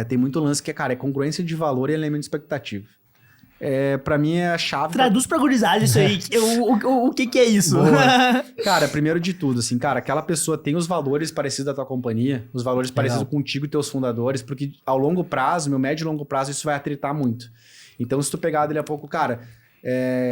tem muito lance que é congruência de valor e elemento de expectativa. Pra mim é a chave... Traduz pra gurizada isso aí. O que é isso? Cara, primeiro de tudo, assim, cara, aquela pessoa tem os valores parecidos da tua companhia, os valores parecidos contigo e teus fundadores, porque ao longo prazo, meu médio e longo prazo, isso vai atritar muito. Então, se tu pegar dele a pouco, cara,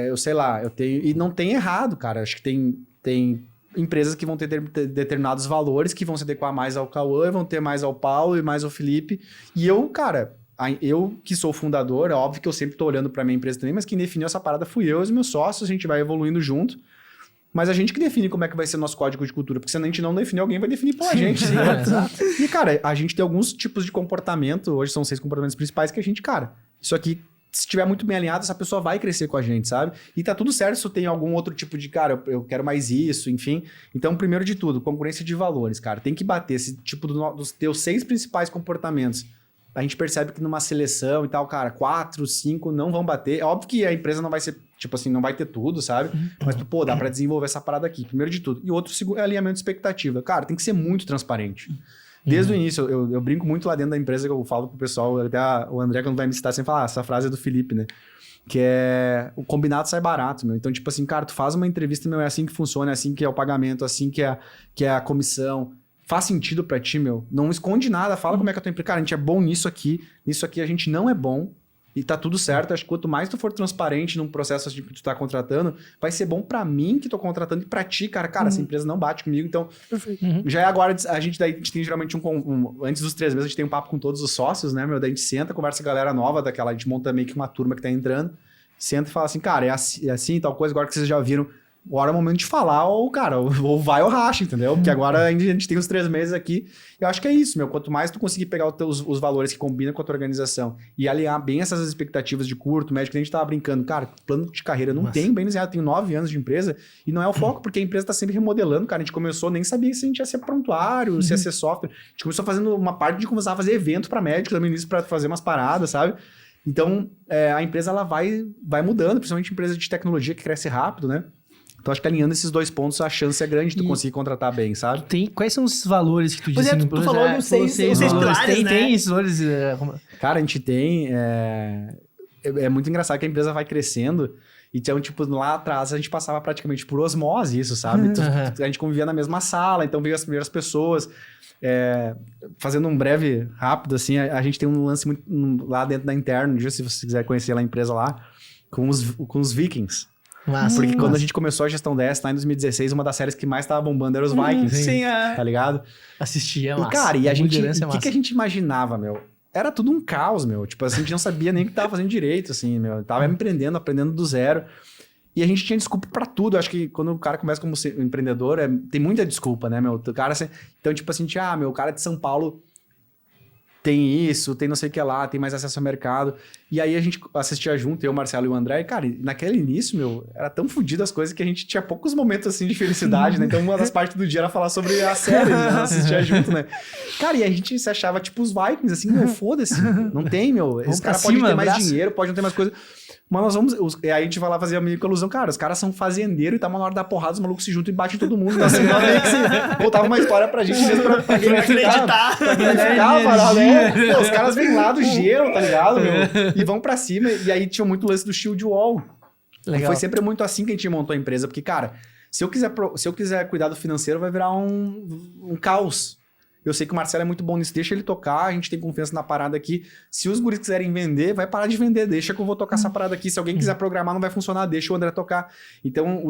eu sei lá, eu tenho... E não tem errado, cara, acho que tem empresas que vão ter determinados valores que vão se adequar mais ao Cauã, vão ter mais ao Paulo e mais ao Felipe. E eu, cara... Eu que sou o fundador, é óbvio que eu sempre tô olhando pra minha empresa também, mas quem definiu essa parada fui eu e os meus sócios, a gente vai evoluindo junto. Mas a gente que define como é que vai ser o nosso código de cultura, porque se a gente não definir, alguém vai definir pela gente. E, cara, a gente tem alguns tipos de comportamento, hoje são 6 comportamentos principais que a gente, cara, isso aqui, se estiver muito bem alinhado, essa pessoa vai crescer com a gente, sabe? E tá tudo certo se tem algum outro tipo de, cara, eu quero mais isso, enfim. Então, primeiro de tudo, concorrência de valores, cara. Tem que bater esse tipo dos teus 6 principais comportamentos. A gente percebe que numa seleção e tal, cara, 4, 5 não vão bater. É óbvio que a empresa não vai ser Tipo assim, não vai ter tudo, sabe? Mas, pô, dá pra desenvolver essa parada aqui, primeiro de tudo. E outro é alinhamento de expectativa. Cara, tem que ser muito transparente. Desde o início, eu brinco muito lá dentro da empresa, que eu falo pro pessoal, até o André, quando vai me citar, sempre fala, essa frase é do Felipe, né? Que é, o combinado sai barato, meu. Então, tipo assim, cara, tu faz uma entrevista, meu, é assim que funciona, é assim que é o pagamento, assim que é a comissão. Faz sentido pra ti, meu. Não esconde nada, fala como é que eu tô empresa. Cara, a gente é bom nisso aqui a gente não é bom. E tá tudo certo. Acho que quanto mais tu for transparente num processo que tu tá contratando, vai ser bom pra mim que tô contratando e pra ti, cara. Cara, essa empresa não bate comigo, então... Já é agora, a gente tem geralmente antes dos 3 meses, a gente tem um papo com todos os sócios, né, meu? Daí a gente senta, conversa com a galera nova daquela... A gente monta meio que uma turma que tá entrando. Senta e fala assim, cara, é assim tal coisa, agora que vocês já viram... Agora é o momento de falar, ou, cara, ou vai ou racha, entendeu? Porque agora a gente tem os 3 meses aqui. Eu acho que é isso, meu. Quanto mais tu conseguir pegar os valores que combinam com a tua organização e alinhar bem essas expectativas de curto, médio, que a gente tava brincando. Cara, plano de carreira não tem bem desenhado. Eu tenho 9 anos de empresa e não é o foco, porque a empresa tá sempre remodelando, cara. A gente começou, nem sabia se a gente ia ser prontuário, se ia ser software. A gente começou fazendo uma parte de começar a fazer evento para médicos no início, para fazer umas paradas, sabe? Então, a empresa ela vai mudando, principalmente empresa de tecnologia que cresce rápido, né? Então, acho que alinhando esses 2 pontos, a chance é grande de tu conseguir contratar bem, sabe? Quais são os valores que tu Pois disse? tu falou nos 6 pilares, né? Tem esses valores... Cara, a gente tem... É muito engraçado que a empresa vai crescendo. Então, tipo, lá atrás a gente passava praticamente por osmose isso, sabe? A gente convivia na mesma sala, então veio as primeiras pessoas. Fazendo um breve, rápido, assim, a gente tem um lance muito lá dentro da Interno, se você quiser conhecer lá a empresa lá, com os Vikings. Porque quando a gente começou a Gestão 10, lá em 2016, uma das séries que mais tava bombando era os Vikings. Sim, tá ligado? Assistia, E, cara, e a gente... O que a gente imaginava, meu? Era tudo um caos, meu. Tipo, a gente não sabia nem o que tava fazendo direito, assim, meu. Tava aprendendo do zero. E a gente tinha desculpa pra tudo. Eu acho que quando o cara começa como empreendedor, tem muita desculpa, né, meu? O cara, então, tipo assim, meu, o cara de São Paulo tem isso, tem não sei o que lá, tem mais acesso ao mercado. E aí a gente assistia junto, eu, o Marcelo e o André. E, cara, naquele início, meu, era tão fodido as coisas que a gente tinha poucos momentos, assim, de felicidade, né? Então, uma das partes do dia era falar sobre a série, né? Assistia junto, né? Cara, e a gente se achava, tipo, os Vikings, assim, meu, foda-se. Não tem, meu. Esse cara pode ter mais dinheiro, pode não ter mais coisa... Mas nós vamos... Aí a gente vai lá fazer a minha ilusão. Cara, os caras são fazendeiros e tá uma hora da porrada, os malucos se juntam e batem todo mundo. Então, assim, voltava uma história pra gente mesmo pra acreditar. Pra acreditar, né? Os caras vêm lá do gelo, tá ligado, meu? E vão pra cima. E aí tinha muito lance do shield wall. Legal. E foi sempre muito assim que a gente montou a empresa. Porque, cara, se eu quiser cuidar do financeiro, vai virar um caos. Eu sei que o Marcelo é muito bom nisso, deixa ele tocar, a gente tem confiança na parada aqui. Se os guris quiserem vender, vai parar de vender, deixa que eu vou tocar essa parada aqui. Se alguém quiser programar, não vai funcionar, deixa o André tocar. Então,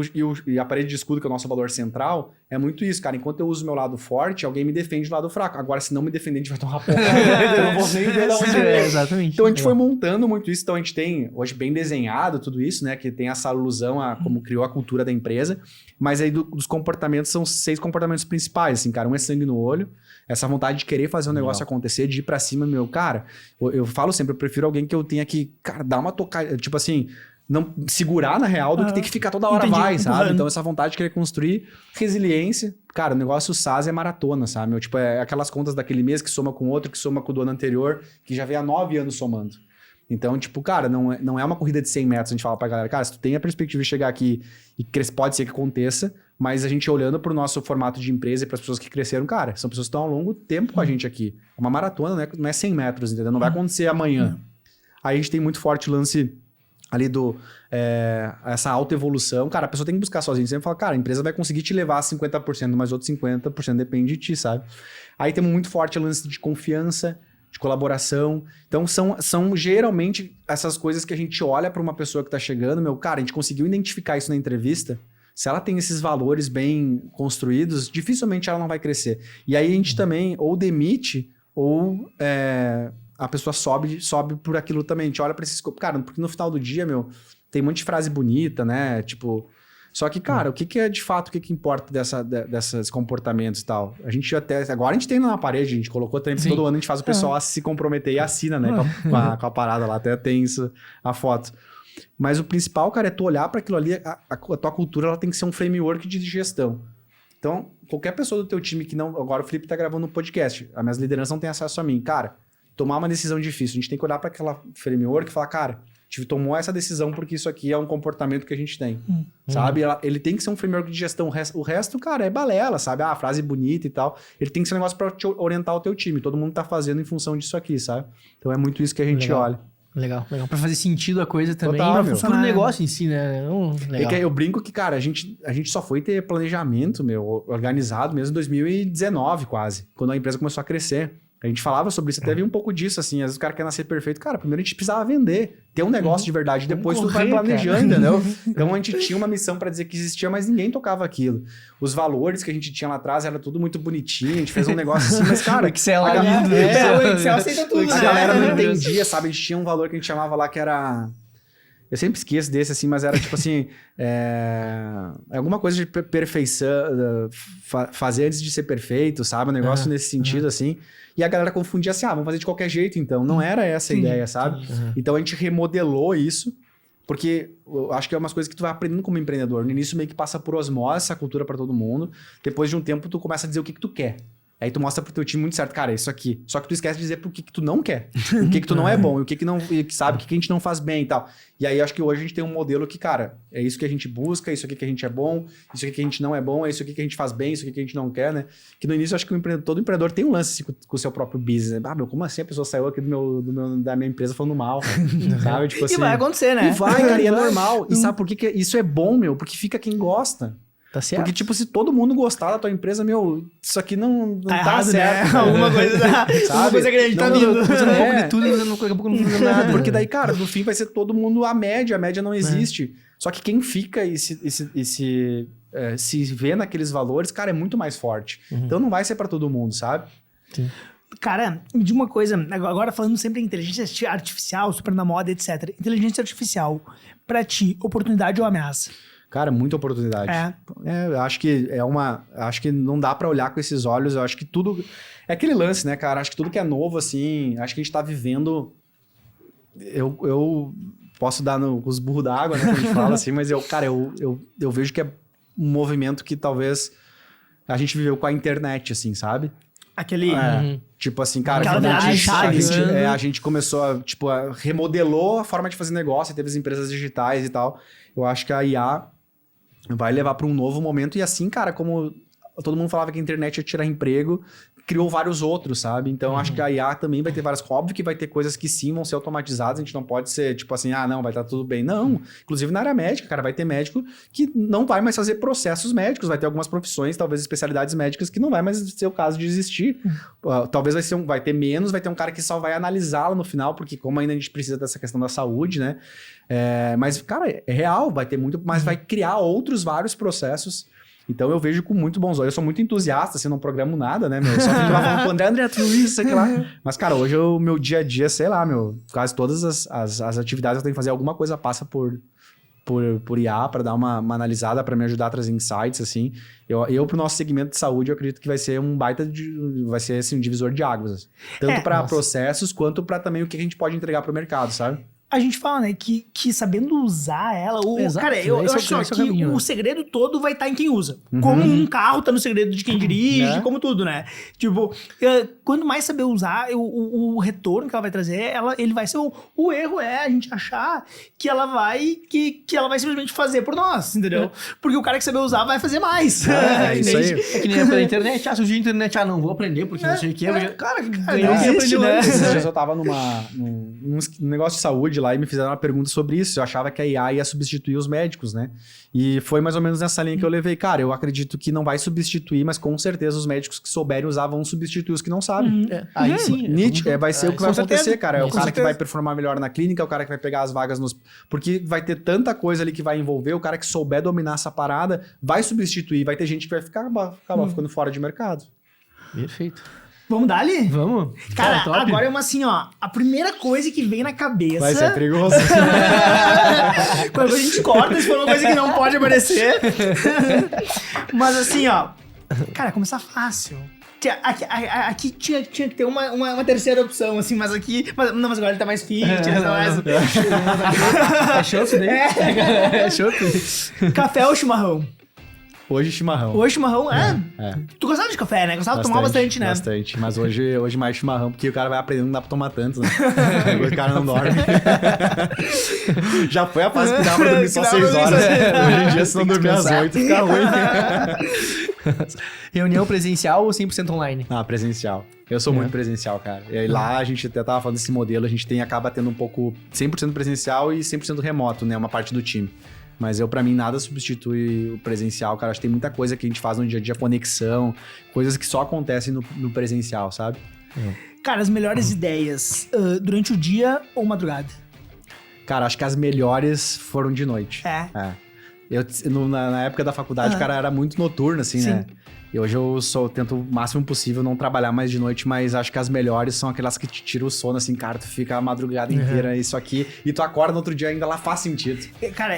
e a parede de escudo, que é o nosso valor central, é muito isso, cara. Enquanto eu uso o meu lado forte, alguém me defende do lado fraco. Agora, se não me defender, a gente vai tomar porra. Eu não vou nem ver da onde exatamente. Então, a gente foi montando muito isso. Então, a gente tem, hoje, bem desenhado tudo isso, né? Que tem essa alusão a como criou a cultura da empresa. Mas aí, dos comportamentos, são 6 comportamentos principais, assim, cara. Um é sangue no olho. Essa vontade de querer fazer um negócio acontecer, de ir pra cima, meu, cara, eu falo sempre, eu prefiro alguém que eu tenha que, cara, dar uma tocada, tipo assim, não segurar na real do que ter que ficar toda hora sabe? Então essa vontade de querer construir resiliência, cara, o negócio SaaS é maratona, sabe? Meu, tipo, é aquelas contas daquele mês que soma com outro, que soma com o do ano anterior, que já vem há 9 anos somando. Então, tipo, cara, não é uma corrida de 100 metros, a gente fala pra galera, cara, se tu tem a perspectiva de chegar aqui e pode ser que aconteça, mas a gente olhando pro nosso formato de empresa e pras pessoas que cresceram, cara, são pessoas que estão há um longo tempo com a gente aqui. É uma maratona, não é 100 metros, entendeu? Não vai acontecer amanhã. Aí a gente tem muito forte o lance ali essa autoevolução. Cara, a pessoa tem que buscar sozinha. Você sempre fala, cara, a empresa vai conseguir te levar a 50%, mas outros 50% depende de ti, sabe? Aí temos muito forte o lance de confiança, de colaboração. Então, são geralmente essas coisas que a gente olha para uma pessoa que tá chegando, meu, cara, a gente conseguiu identificar isso na entrevista. Se ela tem esses valores bem construídos, dificilmente ela não vai crescer. E aí a gente também ou demite ou a pessoa sobe por aquilo também. A gente olha para esses... Cara, porque no final do dia, meu, tem um monte de frase bonita, né? Tipo... Só que, cara, o que é de fato, o que importa desses comportamentos e tal? A gente agora a gente tem na parede, a gente colocou também, todo ano a gente faz o pessoal se comprometer e assina, né? Com a parada lá, até tem isso, a foto. Mas o principal, cara, é tu olhar para aquilo ali, a tua cultura, ela tem que ser um framework de gestão. Então, qualquer pessoa do teu time que não... Agora o Felipe tá gravando um podcast, as minhas lideranças não têm acesso a mim. Cara, tomar uma decisão difícil. A gente tem que olhar para aquela framework e falar, cara, a gente tomou essa decisão porque isso aqui é um comportamento que a gente tem, sabe? Ele tem que ser um framework de gestão. O resto, cara, é balela, sabe? Ah, frase bonita e tal. Ele tem que ser um negócio para te orientar o teu time. Todo mundo tá fazendo em função disso aqui, sabe? Então é muito isso que a gente olha. Legal. Pra fazer sentido a coisa também. Total, Pra funcionar o negócio em si, né? É que eu brinco que, cara, a gente só foi ter planejamento, organizado mesmo em 2019 quase, quando a empresa começou a crescer. A gente falava sobre isso, até vi um pouco disso, assim. Às vezes o cara quer nascer perfeito. Cara, primeiro a gente precisava vender, ter um negócio de verdade. Depois tu vai planejando, entendeu? Então a gente tinha uma missão pra dizer que existia, mas ninguém tocava aquilo. Os valores que a gente tinha lá atrás era tudo muito bonitinho. A gente fez um negócio assim, mas, cara... O Excel O Excel aceita tudo. A galera não entendia, sabe? A gente tinha um valor que a gente chamava lá que era... Eu sempre esqueço desse, assim, mas era tipo assim... alguma coisa de perfeição, fazer antes de ser perfeito, sabe? Um negócio nesse sentido, assim. E a galera confundia assim, vamos fazer de qualquer jeito, então. Não era essa a ideia, sabe? Então a gente remodelou isso, porque eu acho que é umas coisas que tu vai aprendendo como empreendedor. No início meio que passa por osmose essa cultura pra todo mundo. Depois de um tempo tu começa a dizer o que tu quer. Aí tu mostra pro teu time muito certo, cara, é isso aqui. Só que tu esquece de dizer pro que tu não quer. O que tu não é bom, e o que não... E sabe, o que a gente não faz bem e tal. E aí acho que hoje a gente tem um modelo que, cara, é isso que a gente busca, é isso aqui que a gente é bom, isso aqui que a gente não é bom, é isso aqui que a gente faz bem, isso aqui que a gente não quer, né? Que no início eu acho que todo empreendedor tem um lance assim, com o seu próprio business. Né? Como assim a pessoa saiu aqui da minha empresa falando mal? Sabe? Tipo assim, e vai acontecer, né? E vai, cara, e é normal. E sabe por que isso é bom, Porque fica quem gosta. Tá certo. Porque, tipo, se todo mundo gostar da tua empresa, isso aqui não tá errado, certo. Né? Alguma coisa grande tá vindo. Fazendo um pouco de tudo, mas daqui a pouco não funciona nada. Porque daí, cara, no fim vai ser todo mundo a média não existe. Só que quem fica e se vê naqueles valores, cara, é muito mais forte. Então não vai ser pra todo mundo, sabe? Sim. Cara, me diz uma coisa, agora falando sempre em inteligência artificial, super na moda, etc. Inteligência artificial, pra ti, oportunidade ou ameaça? Cara, muita oportunidade. Eu acho que acho que não dá pra olhar com esses olhos. Eu acho que tudo... É aquele lance, né, cara? Acho que tudo que é novo, assim... Acho que a gente tá vivendo... Eu posso dar os burros d'água, né? Quando a gente fala assim, mas eu vejo que é um movimento que talvez a gente viveu com a internet, assim, sabe? Aquele... Tipo assim, cara... A gente começou a remodelou a forma de fazer negócio, teve as empresas digitais e tal. Eu acho que a IA... vai levar para um novo momento. E assim, cara, como todo mundo falava que a internet ia tirar emprego, criou vários outros, sabe? Então, acho que a IA também vai ter várias... Óbvio que vai ter coisas que sim vão ser automatizadas. A gente não pode ser, tipo assim, não, vai estar tudo bem. Não. Inclusive, na área médica, cara, vai ter médico que não vai mais fazer processos médicos. Vai ter algumas profissões, talvez especialidades médicas, que não vai mais ser o caso de existir. Talvez vai ter menos, vai ter um cara que só vai analisá-la no final, porque como ainda a gente precisa dessa questão da saúde, né? Mas, cara, é real, vai ter muito... Mas vai criar vários processos. Então eu vejo com muito bons olhos. Eu sou muito entusiasta, assim, não programo nada, né, meu? Só fico lá falando pro André, tudo isso, sei lá. Mas, cara, hoje o meu dia a dia, sei lá, quase todas as atividades que eu tenho que fazer, alguma coisa passa por IA para dar uma analisada, para me ajudar a trazer insights, assim. Pro nosso segmento de saúde, eu acredito que vai ser vai ser assim, um divisor de águas. Tanto para processos, quanto para também o que a gente pode entregar para o mercado, sabe? A gente fala, né, que sabendo usar ela... Exato, cara, eu acho só que o segredo todo vai estar em quem usa. Como um carro tá no segredo de quem dirige, como tudo, né? Tipo, quanto mais saber usar, o retorno que ela vai trazer, ele vai ser... O erro é a gente achar que ela vai simplesmente fazer por nós, entendeu? Porque o cara que saber usar vai fazer mais. Isso aí. É que nem pela internet. Surgiu a internet, não vou aprender, porque não sei o que. Cara, não existe, né? Esses dias eu tava num negócio de saúde lá e me fizeram uma pergunta sobre isso. Eu achava que a IA ia substituir os médicos, né? E foi mais ou menos nessa linha que eu levei. Cara, eu acredito que não vai substituir, mas com certeza os médicos que souberem usar vão substituir os que não sabem. Aí sim. Vai ser o que vai acontecer, certeza. cara. É o cara certeza. que vai performar melhor na clínica, é o cara que vai pegar as vagas Porque vai ter tanta coisa ali que vai envolver, o cara que souber dominar essa parada vai substituir, vai ter gente que vai acabar ficando fora de mercado. Perfeito. Vamos dar ali? Vamos. Cara, agora é uma assim, ó. A primeira coisa que vem na cabeça... Vai ser perigoso. Quando a gente corta, se for uma coisa que não pode aparecer. Mas assim, ó. Cara, começar fácil. Aqui tinha que ter uma terceira opção, assim, mas aqui... Mas agora ele tá mais fit, tá mais... É chope daí? É chope. Café ou chimarrão? Hoje chimarrão. Hoje chimarrão, É. Tu gostava de café, né? Gostava de tomar bastante, né? Bastante, mas hoje mais chimarrão, porque o cara vai aprendendo, não dá pra tomar tanto, né? O cara não dorme. Já foi a fase que dava pra dormir só 6 horas. Hoje em dia, se não dormir às 8, fica ruim. Reunião presencial ou 100% online? Ah, presencial. Eu sou muito presencial, cara. E aí lá a gente até tava falando desse modelo, a gente acaba tendo um pouco 100% presencial e 100% remoto, né? Uma parte do time. Mas pra mim, nada substitui o presencial, cara. Acho que tem muita coisa que a gente faz no dia a dia, conexão, coisas que só acontecem no presencial, sabe? Cara, as melhores ideias durante o dia ou madrugada? Cara, acho que as melhores foram de noite. Na época da faculdade, o cara era muito noturno, assim, né? E hoje eu tento o máximo possível não trabalhar mais de noite, mas acho que as melhores são aquelas que te tiram o sono, assim, cara, tu fica a madrugada inteira, isso aqui, e tu acorda no outro dia ainda lá faz sentido. Cara,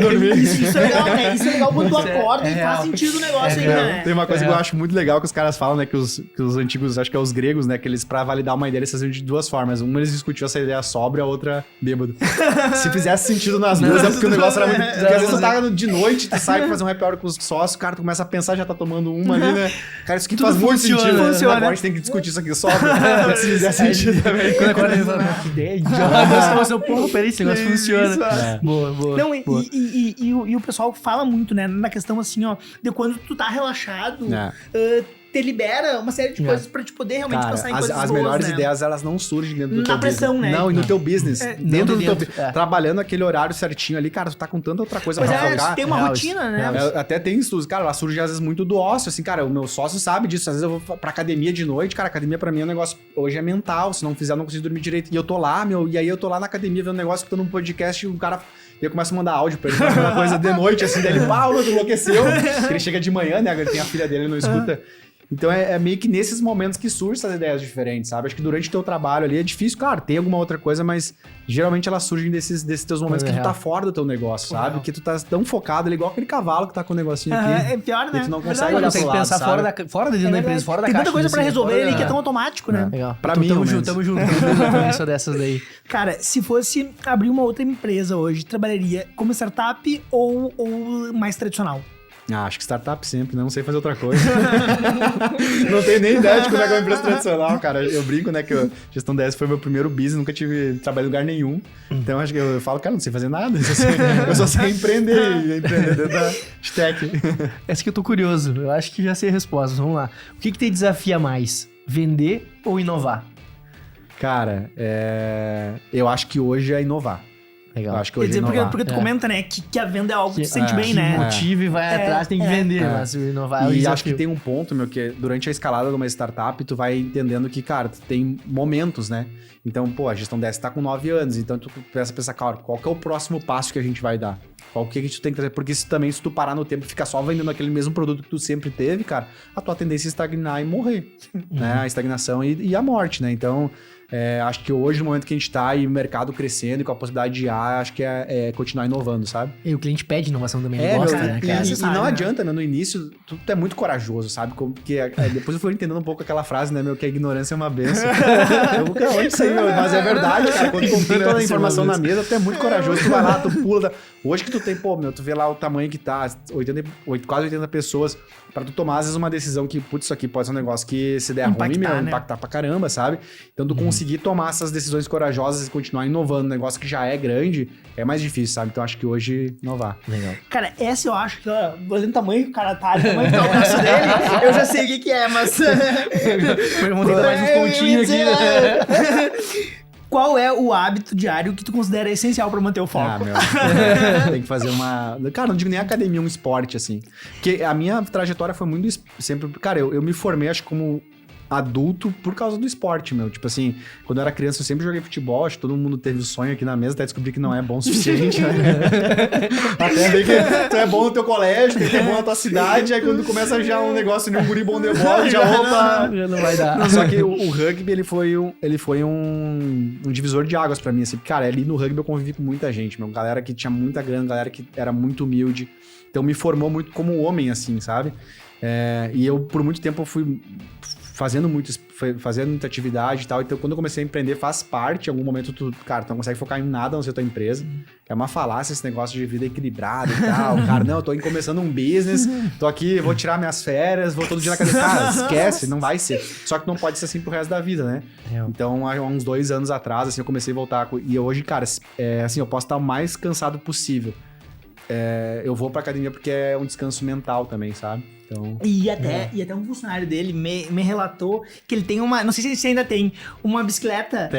dormir. Isso é legal, né? Isso é legal quando tu acorda e faz sentido o negócio aí, né? Tem uma coisa que eu acho muito legal que os caras falam, né, que os antigos, acho que é os gregos, né, que eles, pra validar uma ideia, eles faziam de duas formas. Uma, eles discutiam essa ideia sóbria, a outra bêbado. Se fizesse sentido nas duas, é porque o negócio era muito... Porque às vezes tu tá de noite, tu sai pra fazer um happy hour com os sócios, o cara, tu começa a pensar, já tá tomando uma ali, né? Cara, isso aqui faz muito sentido. Agora a gente tem que discutir isso aqui sóbrio. Se fizer sentido também. Quando acorda, ele fala, que ideia idiota. Você porra, peraí, esse negócio funciona. Boa. Não, e o pessoal fala muito, né, na questão assim, ó, de quando tu tá relaxado, te libera uma série de coisas pra te poder realmente cara, pensar em coisas boas, as melhores né? ideias, elas não surgem dentro do teu pressão, business. né? Não, e no teu business. Dentro do teu trabalhando aquele horário certinho ali, cara, tu tá com tanta outra coisa pra focar. Tem uma rotina, né? Até tem estudos, cara, ela surge às vezes muito do ócio, assim, cara, o meu sócio sabe disso, às vezes eu vou pra academia de noite, cara, academia pra mim é um negócio, hoje é mental, se não fizer eu não consigo dormir direito, e eu tô lá, e aí eu tô lá na academia vendo um negócio, escutando um podcast, e o cara... E eu começo a mandar áudio pra ele, faz uma coisa de noite, assim, dele, pau, tu enlouqueceu. Ele chega de manhã, né, ele tem a filha dele, ele não escuta. Então é meio que nesses momentos que surgem essas ideias diferentes, sabe? Acho que durante o teu trabalho ali é difícil, claro, tem alguma outra coisa, mas geralmente elas surgem desses teus momentos que tu tá fora do teu negócio, sabe? Que tu tá tão focado ali, igual aquele cavalo que tá com o negocinho aqui. É pior, né? E tu não consegue olhar pro lado, pensar sabe? fora da empresa, fora da caixa. Tem tanta coisa pra resolver ali que é tão automático, né? Legal. Pra mim, tamo junto. Isso dessas daí. Cara, se fosse abrir uma outra empresa hoje, trabalharia como startup ou mais tradicional? Ah, acho que startup sempre, né? Não sei fazer outra coisa. Não tenho nem ideia de como é que é uma empresa tradicional, cara. Eu brinco, né, que a Gestão DS foi meu primeiro business, nunca tive trabalho em lugar nenhum. Então, acho que eu falo, cara, não sei fazer nada. Eu só sei empreender dentro da tech. Essa que eu tô curioso. Eu acho que já sei a resposta. Vamos lá. O que te desafia mais? Vender ou inovar? Cara, eu acho que hoje é inovar. Legal. Eu acho que hoje é inovar. Porque tu comenta, né, que a venda é algo que tu sente bem, né? Motive, vai atrás, tem que vender, mas inovar é o E desafio. acho que tem um ponto, meu, que durante a escalada de uma startup, tu vai entendendo que, cara, tu tem momentos, né? Então, pô, a Gestão DS tá com 9 anos, então tu começa a pensar, cara, qual que é o próximo passo que a gente vai dar? Qual que a gente tem que trazer? Porque se tu parar no tempo e ficar só vendendo aquele mesmo produto que tu sempre teve, cara, a tua tendência é estagnar e morrer, né? A estagnação e a morte, né? Então... acho que hoje, no momento que a gente tá e o mercado crescendo e com a possibilidade de IA, acho que é continuar inovando, sabe? E o cliente pede inovação também, ele gosta, né, cara? E não adianta, né? No início, tu é muito corajoso, sabe? Porque depois eu fui entendendo um pouco aquela frase, né, meu, que a ignorância é uma benção. Onde isso aí, meu? Mas é verdade, cara. Quando tu tem toda a informação na mesa, tu é muito corajoso, tu vai lá, tu pula. Hoje que tu tem, pô, meu, tu vê lá o tamanho que tá, quase 80 pessoas, pra tu tomar, às vezes, uma decisão que, putz, isso aqui pode ser um negócio que se der ruim, meu, impactar pra caramba, sabe? Então, tu conseguir tomar essas decisões corajosas e continuar inovando um negócio que já é grande, é mais difícil, sabe? Então, acho que hoje, inovar. Legal. Cara, essa eu acho que, ó, olhando o tamanho que o cara tá, o tamanho que tá o braço dele, eu já sei o que é, mas... Vamos tentar mais uns pontinhos aqui, né? Qual é o hábito diário que tu considera essencial pra manter o foco? Ah, meu. Tem que fazer uma... Cara, não digo nem academia, um esporte, assim. Porque a minha trajetória foi muito sempre... Cara, eu me formei, acho, como adulto por causa do esporte, meu. Tipo assim, quando eu era criança, eu sempre joguei futebol. Acho que todo mundo teve o sonho aqui na mesa, até descobrir que não é bom o suficiente, né? Até ver que tu é bom no teu colégio, que tu é bom na tua cidade, aí quando começa já um negócio de um guri bom de bola, já opa... Já não vai dar. Só que o rugby, ele foi um divisor de águas pra mim, assim. Cara, ali no rugby eu convivi com muita gente, meu. Galera que tinha muita grana, galera que era muito humilde. Então me formou muito como homem, assim, sabe? E eu, por muito tempo, fazendo muita atividade e tal. Então, quando eu comecei a empreender, faz parte. Em algum momento, tu não consegue focar em nada a não ser tua empresa. É uma falácia esse negócio de vida equilibrada e tal. Cara, não, eu tô começando um business, tô aqui, vou tirar minhas férias, vou todo dia na academia. Cara, esquece, não vai ser. Só que não pode ser assim pro resto da vida, né? Então, há uns 2 anos atrás, assim, eu comecei a voltar. E hoje, cara, assim, eu posso estar o mais cansado possível. Eu vou pra academia porque é um descanso mental também, sabe? Então, e até um funcionário dele me relatou que ele tem uma... Não sei se ele ainda tem uma bicicleta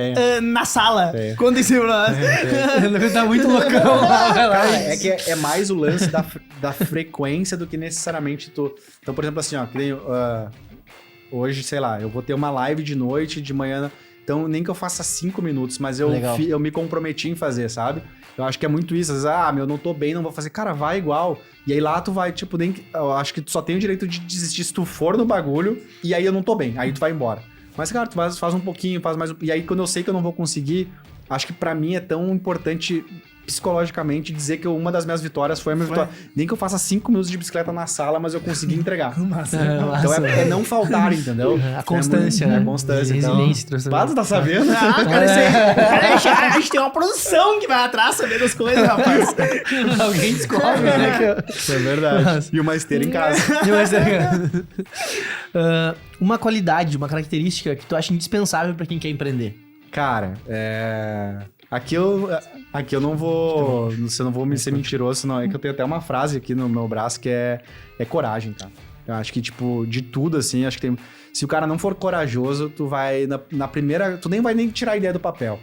na sala. Tem. Quando esse Ele tá muito loucão lá. cara, é que é mais o lance da frequência do que necessariamente tu... Então, por exemplo, assim, ó, que nem, hoje, sei lá, eu vou ter uma live de noite, de manhã... Então, nem que eu faça 5 minutos, mas eu me comprometi em fazer, sabe? Eu acho que é muito isso. Às vezes, eu não tô bem, não vou fazer. Cara, vai igual. E aí lá tu vai, tipo, eu acho que tu só tem o direito de desistir se tu for no bagulho e aí eu não tô bem. Aí tu vai embora. Mas, cara, tu faz um pouquinho, faz mais um... E aí, quando eu sei que eu não vou conseguir, acho que pra mim é tão importante psicologicamente dizer que uma das minhas vitórias foi a minha vitória. Nem que eu faça 5 minutos de bicicleta na sala, mas eu consegui entregar. Massa. Então é não faltar, entendeu? A constância, né? A constância. Resiliência. Então, tu tá sabendo? Cara, isso aí, cara, a gente tem uma produção que vai atrás sabendo as coisas, rapaz. Alguém descobre, né? Isso é verdade. E uma esteira em casa. Uma qualidade, uma característica que tu acha indispensável pra quem quer empreender. Cara, Aqui eu não vou... Você não vou me ser mentiroso, não. É que eu tenho até uma frase aqui no meu braço que é coragem, cara. Eu acho que, tipo, de tudo, assim, acho que tem... Se o cara não for corajoso, tu vai... Na primeira... Tu nem vai nem tirar a ideia do papel.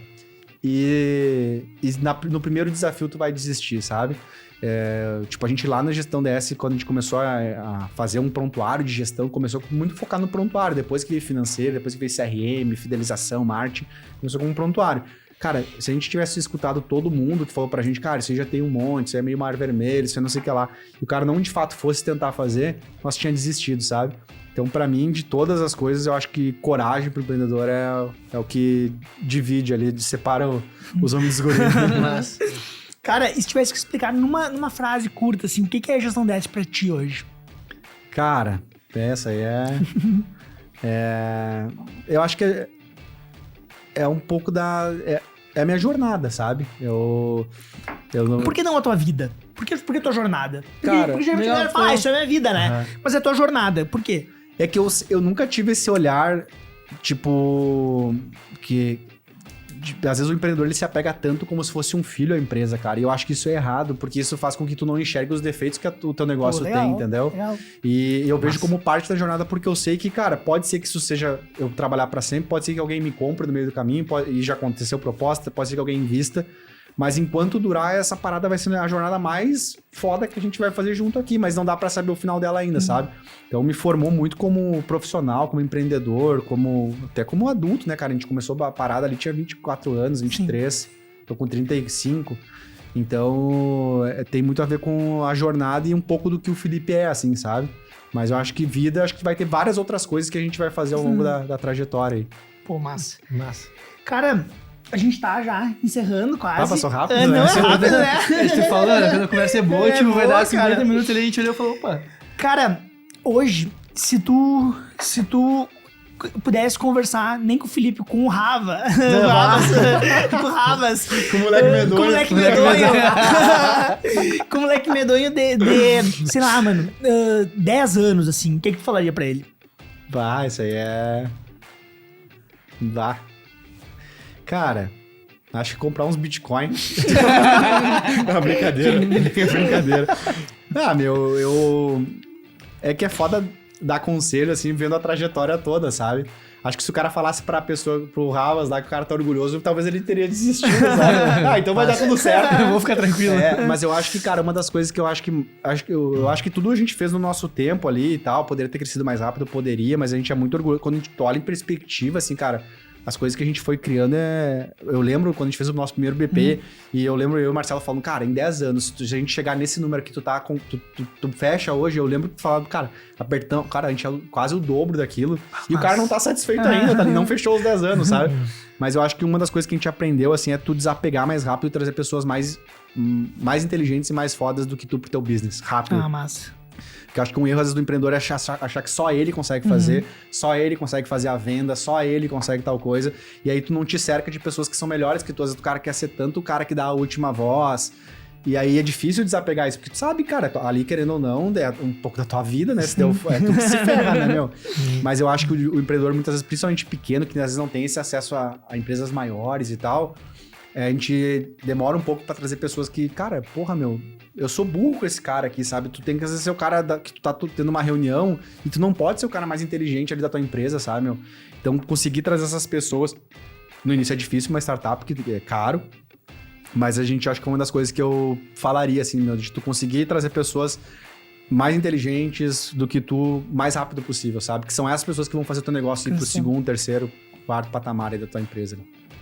No primeiro desafio, tu vai desistir, sabe? Tipo, a gente lá na Gestão DS, quando a gente começou a fazer um prontuário de gestão, começou muito focado no prontuário. Depois que veio financeiro, depois que veio CRM, fidelização, marketing, começou com um prontuário. Cara, se a gente tivesse escutado todo mundo que falou pra gente, cara, você já tem um monte, você é meio mar vermelho, você não sei o que lá, e o cara não de fato fosse tentar fazer, nós tinha desistido, sabe? Então, pra mim, de todas as coisas, eu acho que coragem pro empreendedor é o que divide ali, separa os homens dos guris. Cara, e se tivesse que explicar numa frase curta, assim, o que é a Gestão 10 pra ti hoje? Cara, essa aí eu acho que é um pouco é a minha jornada, sabe? Eu não... Por que não a tua vida? Por que a tua jornada? Cara, porque geralmente a galera fala, isso é a minha vida, né? Mas é a tua jornada, por quê? É que eu nunca tive esse olhar, tipo, que... Às vezes o empreendedor ele se apega tanto como se fosse um filho à empresa, cara. E eu acho que isso é errado, porque isso faz com que tu não enxergue os defeitos que o teu negócio tem, entendeu? Legal. E eu vejo como parte da jornada, porque eu sei que, cara, pode ser que isso seja eu trabalhar pra sempre, pode ser que alguém me compre no meio do caminho, e já aconteceu proposta, pode ser que alguém invista. Mas enquanto durar, essa parada vai ser a jornada mais foda que a gente vai fazer junto aqui, mas não dá pra saber o final dela ainda, sabe? Então me formou muito como profissional, como empreendedor, até como adulto, né, cara? A gente começou a parada ali, tinha 24 anos, 23, Sim. Tô com 35. Então tem muito a ver com a jornada e um pouco do que o Felipe é, assim, sabe? Mas eu acho que acho que vai ter várias outras coisas que a gente vai fazer ao longo da trajetória aí. Pô, massa. Cara... A gente tá já encerrando quase. Passou rápido, né? Não é rápido, né? A gente falando, quando a conversa é boa, vai dar 50 minutos ali, a gente olhou e falou, opa. Cara, hoje, se tu pudesse conversar, nem com o Felipe, com o Rava. Com o Ravas. Com o moleque medonho. Com o moleque medonho. Com o moleque medonho de sei lá, mano, 10 anos, assim. O que tu falaria pra ele? Isso aí é... Cara, acho que comprar uns Bitcoin. É uma brincadeira. É que é foda dar conselho, assim, vendo a trajetória toda, sabe? Acho que se o cara falasse pro Ravas lá que o cara tá orgulhoso, talvez ele teria desistido, sabe? Então vai dar tudo certo. Eu vou ficar tranquilo. Mas eu acho que, cara, uma das coisas que eu acho que tudo a gente fez no nosso tempo ali e tal, poderia ter crescido mais rápido, poderia, mas a gente é muito orgulhoso. Quando a gente olha em perspectiva, assim, cara... As coisas que a gente foi criando Eu lembro quando a gente fez o nosso primeiro BP, e eu lembro eu e o Marcelo falando, cara, em 10 anos, se a gente chegar nesse número que tu tá tu fecha hoje, eu lembro de falar, cara, apertão, cara, a gente é quase o dobro daquilo, e o cara não tá satisfeito ainda, tá? Não fechou os 10 anos, sabe? Mas eu acho que uma das coisas que a gente aprendeu, assim, é tu desapegar mais rápido e trazer pessoas mais inteligentes e mais fodas do que tu pro teu business, rápido. Massa. Porque eu acho que um erro, às vezes, do empreendedor é achar que só ele consegue fazer, só ele consegue fazer a venda, só ele consegue tal coisa. E aí tu não te cerca de pessoas que são melhores que tu. Às vezes o cara quer ser tanto o cara que dá a última voz. E aí é difícil desapegar isso, porque tu sabe, cara, ali querendo ou não, é um pouco da tua vida, né? Se deu, é tu que se ferra, né, meu? Mas eu acho que o empreendedor, muitas vezes, principalmente pequeno, que às vezes não tem esse acesso a empresas maiores e tal, a gente demora um pouco pra trazer pessoas que, cara, porra, meu, eu sou burro com esse cara aqui, sabe? Tu tem que, às vezes, ser o cara que tu tá tendo uma reunião e tu não pode ser o cara mais inteligente ali da tua empresa, sabe, meu? Então, conseguir trazer essas pessoas, no início é difícil, uma startup, porque é caro, mas a gente acha que é uma das coisas que eu falaria, assim, meu, de tu conseguir trazer pessoas mais inteligentes do que tu, mais rápido possível, sabe? Que são essas pessoas que vão fazer teu negócio ir pro segundo, terceiro, quarto patamar aí da tua empresa. Né?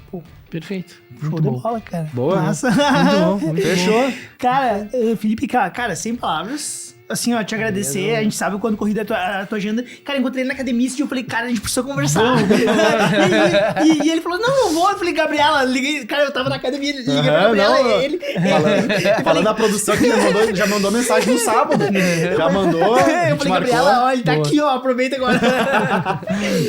Pô, Perfeito. show Muito de bom. bola, cara. Boa. Massa. Muito bom. Fechou? Cara, Felipe, cara, sem palavras. Assim, ó, te agradecer. A gente sabe quando corrida a tua agenda. Cara, encontrei ele na academia esse dia. Eu falei, cara, a gente precisa conversar. E ele falou, não, eu vou. Eu falei, Gabriela, liguei. Cara, eu tava na academia, liguei pra Gabriela. não. Ele. Falando da produção que já mandou mensagem no sábado. Já mandou. Eu falei, Gabriela, ó, ele tá Boa. aqui, ó. Aproveita agora.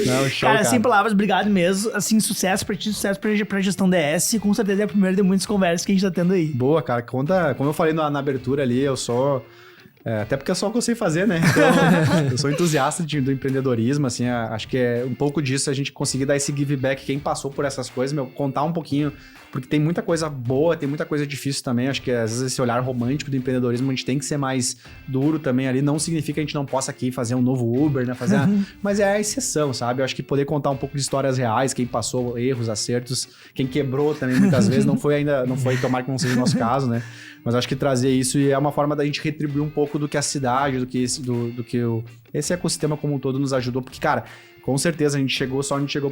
Não, show, Cara, sem palavras, obrigado mesmo. Assim, sucesso pra ti, sucesso pra gestão DS. Com certeza é a primeira de muitas conversas que a gente tá tendo aí. Boa, cara. Conta, como eu falei na abertura ali, eu sou... até porque é só o que eu sei fazer, né? Então, eu sou entusiasta do empreendedorismo, assim, acho que é um pouco disso a gente conseguir dar esse give back, quem passou por essas coisas, meu, contar um pouquinho, porque tem muita coisa boa, tem muita coisa difícil também, acho que às vezes esse olhar romântico do empreendedorismo, a gente tem que ser mais duro também ali, não significa que a gente não possa aqui fazer um novo Uber, né? Mas é a exceção, sabe? Eu acho que poder contar um pouco de histórias reais, quem passou erros, acertos, quem quebrou também muitas vezes, não foi, tomara que não seja o nosso caso, né? Mas acho que trazer isso é uma forma da gente retribuir um pouco do que a cidade, do que esse ecossistema como um todo nos ajudou. Porque, cara, com certeza a gente chegou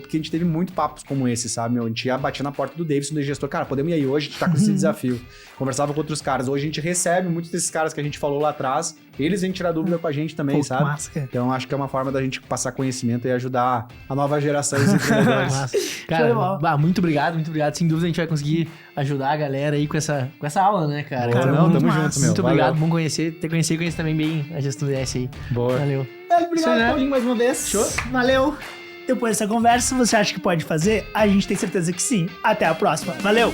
porque a gente teve muito papos como esse, sabe? A gente ia bater na porta do Davidson, do gestor. Cara, podemos ir aí hoje, a gente tá com esse desafio. Conversava com outros caras. Hoje a gente recebe muitos desses caras que a gente falou lá atrás. Eles vêm tirar dúvida com a gente também, Pô, sabe? massa, cara. Então acho que é uma forma da gente passar conhecimento e ajudar a nova geração dos empreendedores. Massa. Show de Cara, bola. muito obrigado. Sem dúvida a gente vai conseguir ajudar a galera aí com essa aula, né, cara? Boa, Então, não, tamo massa. junto, meu. muito Valeu. obrigado, bom conhecer também bem a gestão do DS aí. Boa. Valeu. Obrigado, Isso aí, né? Paulinho, mais uma vez. Show. Valeu. Depois dessa conversa, você acha que pode fazer? A gente tem certeza que sim. Até a próxima. Valeu!